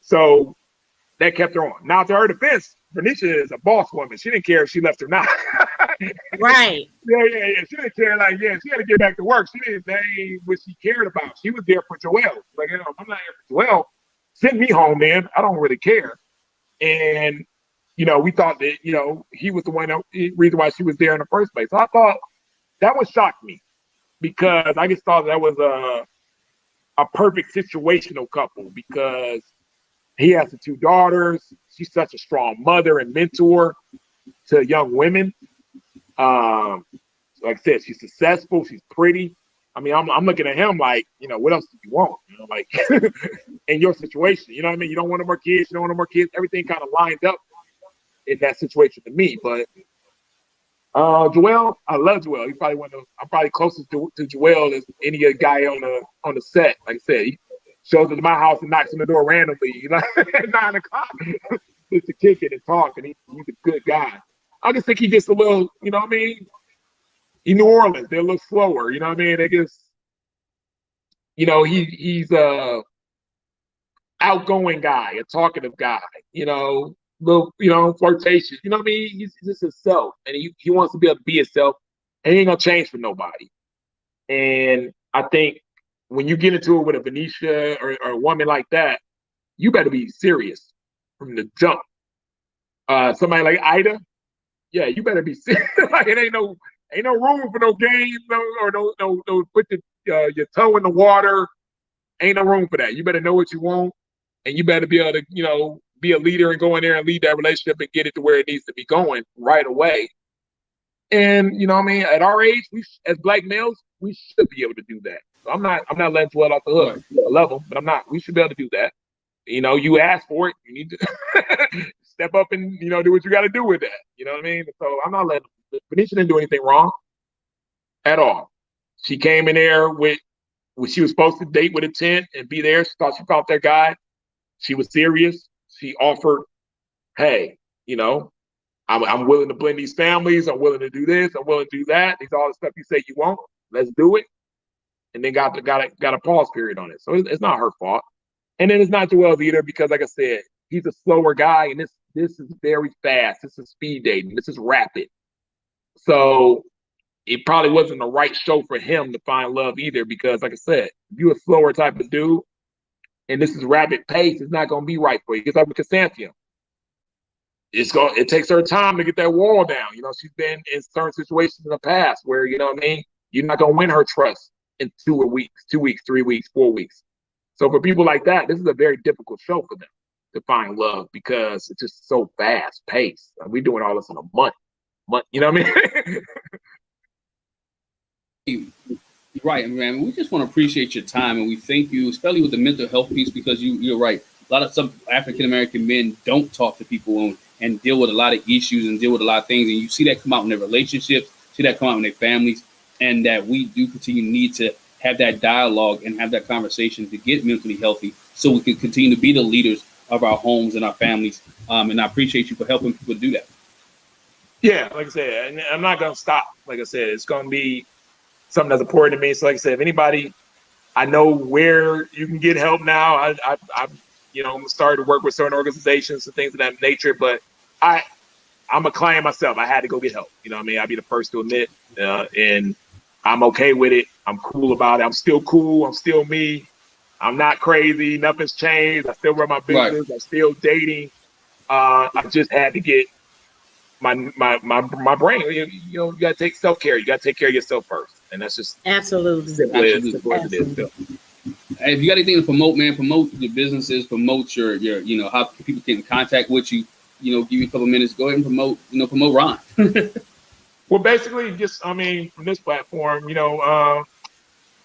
So that kept her on. Now, to her defense, Venetia is a boss woman. She didn't care if she left or not. Right. Yeah. She didn't care. Like, yeah, she had to get back to work. She didn't say what she cared about. She was there for Joelle. Like, you know, I'm not here for Joelle. Send me home, man. I don't really care. And, you know, we thought that, you know, he was the reason why she was there in the first place. So I thought that would shock me because I just thought that was a perfect situational couple because he has the two daughters. She's such a strong mother and mentor to young women. Like I said, she's successful. She's pretty. I mean, I'm looking at him like, you know, what else do you want? You know, like in your situation, you know what I mean? You don't want no more kids. You don't want no more kids. Everything kind of lined up in that situation to me. But Joel, I love Joel. He's probably I'm probably closest to Joel as any other guy on the set. Like I said, he shows up to my house and knocks on the door randomly, you know, at 9 o'clock just to kick it and talk. And he's a good guy. I just think he gets a little, you know what I mean? In New Orleans, they're a little slower, you know what I mean? They just, you know, he's a outgoing guy, a talkative guy, you know, little, you know, flirtatious, you know what I mean? He's just himself, and he wants to be able to be himself, and he ain't gonna change for nobody. And I think when you get into it with a Venetia or a woman like that, you better be serious from the jump. Somebody like Ida, yeah, you better be serious. Like it ain't no room for no games, no put your toe in the water. Ain't no room for that. You better know what you want, and you better be able to, you know, be a leader and go in there and lead that relationship and get it to where it needs to be going right away. And you know what I mean? At our age, we as black males, we should be able to do that. So I'm not letting Joel off the hook. I love him, but I'm not. We should be able to do that. You know, you ask for it. You need to step up and, you know, do what you got to do with that. You know what I mean? So I'm not letting Venetia didn't do anything wrong at all. She came in there with she was supposed to date with intent and be there. She thought she found their guy. She was serious. She offered, hey, you know, I'm willing to blend these families. I'm willing to do this. I'm willing to do that. These all the stuff you say you won't. Let's do it. And then got a pause period on it. So it's not her fault. And then it's not Joel's either because, like I said, he's a slower guy, and this is very fast. This is speed dating. This is rapid. So it probably wasn't the right show for him to find love either because, like I said, if you're a slower type of dude and this is rapid pace, it's not going to be right for you. It's like with Cassandra. It takes her time to get that wall down. You know, she's been in certain situations in the past where, you know what I mean, you're not going to win her trust in 2 weeks, 3 weeks, 4 weeks. So for people like that, this is a very difficult show for them to find love because it's just so fast paced. Like, we're doing all this in a month. You know what I mean? You're right, man. We just want to appreciate your time, and we thank you, especially with the mental health piece, because you're right. A lot of some African American men don't talk to people and deal with a lot of issues and deal with a lot of things, and you see that come out in their relationships, see that come out in their families, and that we do need to have that dialogue and have that conversation to get mentally healthy, so we can continue to be the leaders of our homes and our families. And I appreciate you for helping people do that. Yeah, like I said, and I'm not gonna stop. Like I said, it's gonna be something that's important to me. So like I said, if anybody, I know where you can get help now. I'm you know, I'm starting to work with certain organizations and things of that nature, but I'm a client myself. I had to go get help. You know what I mean? I'll be the first to admit, and I'm okay with it. I'm cool about it. I'm still cool. I'm still me. I'm not crazy. Nothing's changed. I still run my business. Right. I'm still dating. I just had to get my brain. You know, you got to take self-care. You got to take care of yourself first. And that's just absolutely simple as it is. So. Hey, if you got anything to promote, man, promote your businesses, promote your you know, how people get in contact with you. You know, give you a couple of minutes. Go ahead and promote Ron. Well, basically, just from this platform, you know,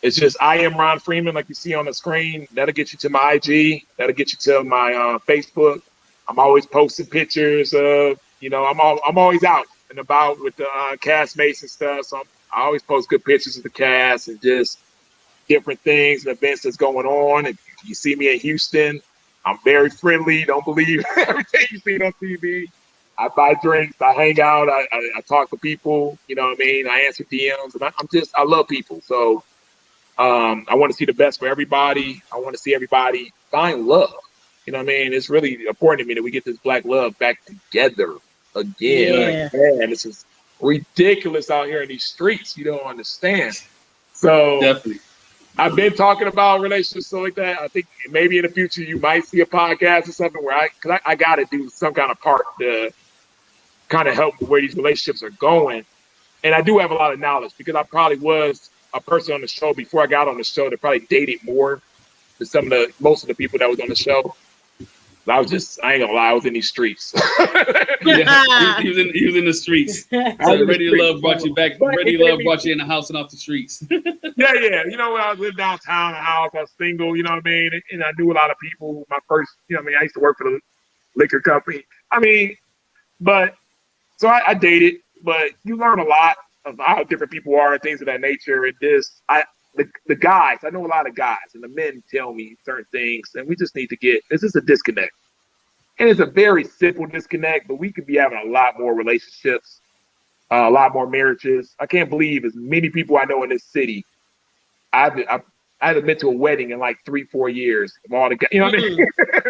it's just I am Ron Freeman, like you see on the screen. That'll get you to my IG. That'll get you to my Facebook. I'm always posting pictures of, you know, I'm always out and about with the castmates and stuff. So I always post good pictures of the cast and just different things and events that's going on. If you see me in Houston, I'm very friendly. Don't believe everything you see on TV. I buy drinks. I hang out. I talk to people. You know what I mean? I answer DMs. And I love people. So I want to see the best for everybody. I want to see everybody find love. You know what I mean? It's really important to me that we get this Black love back together again. Yeah. Man, this is ridiculous out here in these streets. You don't understand. So definitely. I've been talking about relationships so like that. I think maybe in the future you might see a podcast or something where I got to do some kind of part to kind of help where these relationships are going. And I do have a lot of knowledge because I probably was a person on the show before I got on the show that probably dated more than most of the people that was on the show. I ain't gonna lie, I was in these streets. Yeah, he was in the streets. So Ready to Love brought you back. Ready to Love brought you in the house and off the streets. Yeah. You know, when I lived downtown, the house, I was single, you know what I mean? And I knew a lot of people. My first, you know what I mean? I used to work for the liquor company. I mean, so I dated, but you learn a lot of how different people are and things of that nature. And the guys, I know a lot of guys, and the men tell me certain things, and we just need to this is a disconnect. And it's a very simple disconnect, but we could be having a lot more relationships, a lot more marriages. I can't believe as many people I know in this city. I haven't been to a wedding in like 3-4 years of all the guys, you know what I mean?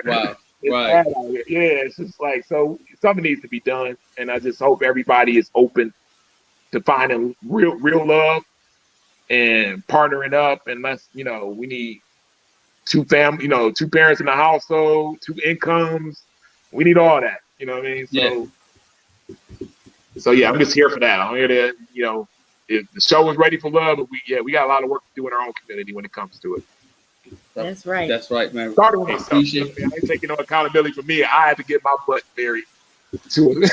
Wow. It's right. Yeah, it's just like, so something needs to be done. And I just hope everybody is open to finding real love and partnering up. And we need two parents in the household, 2 incomes. We need all that. You know what I mean? So yeah, I'm just here for that. I'm here to, you know, if the show is ready for love, but we got a lot of work to do in our own community when it comes to it. That's right. That's right, man. Starting with myself. I ain't taking no accountability for me. I had to get my butt buried to it.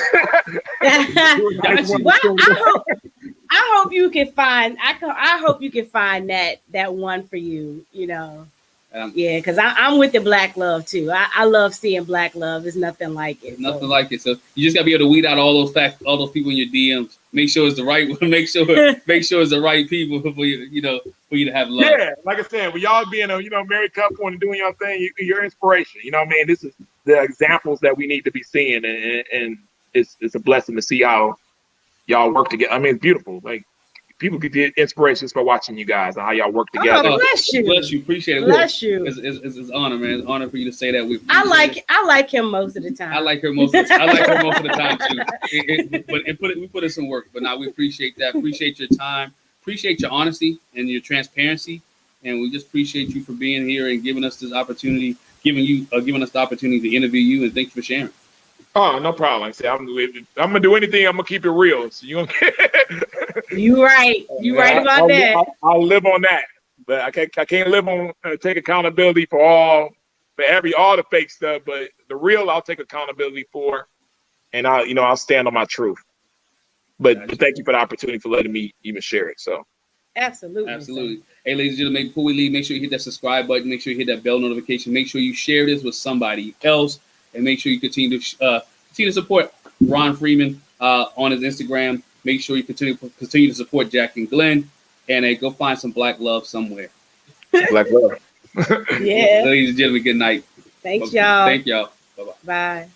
Well, I hope you can find that one for you, you know. Yeah, because I'm with the black love too. I love seeing black love. There's nothing like it. Nothing like it. So you just gotta be able to weed out all those facts, all those people in your DMs. Make sure it's the right one. Make sure it's the right people for you, for you to have love. Yeah, like I said, with y'all being a married couple and doing your thing, you're inspiration. You know what I mean? This is the examples that we need to be seeing, and it's a blessing to see how y'all work together. I mean, it's beautiful. Like, people get inspirations by watching you guys and how y'all work together. Oh, bless you. Bless you. Appreciate it. Bless you. It's an honor, man. It's an honor for you to say that. I like him most of the time. I like her most of the time too. We put in some work, but now we appreciate that. Appreciate your time. Appreciate your honesty and your transparency, and we just appreciate you for being here and giving us this opportunity, giving us the opportunity to interview you. And thank you for sharing. Oh, no problem. Like I said, I'm gonna do anything. I'm gonna keep it real. So you right. You right about that. I'll live on that, but I can't live on take accountability for all the fake stuff. But the real, I'll take accountability for, and I'll stand on my truth. But thank you for the opportunity for letting me even share it. So absolutely. Hey, ladies and gentlemen, before we leave, make sure you hit that subscribe button. Make sure you hit that bell notification. Make sure you share this with somebody else. And make sure you continue to support Ron Freeman on his Instagram. Make sure you continue to support Jac and Glen, and go find some black love somewhere. Black love. Yeah. Ladies and gentlemen, good night. Thanks, y'all. Thank y'all. Bye-bye. Bye.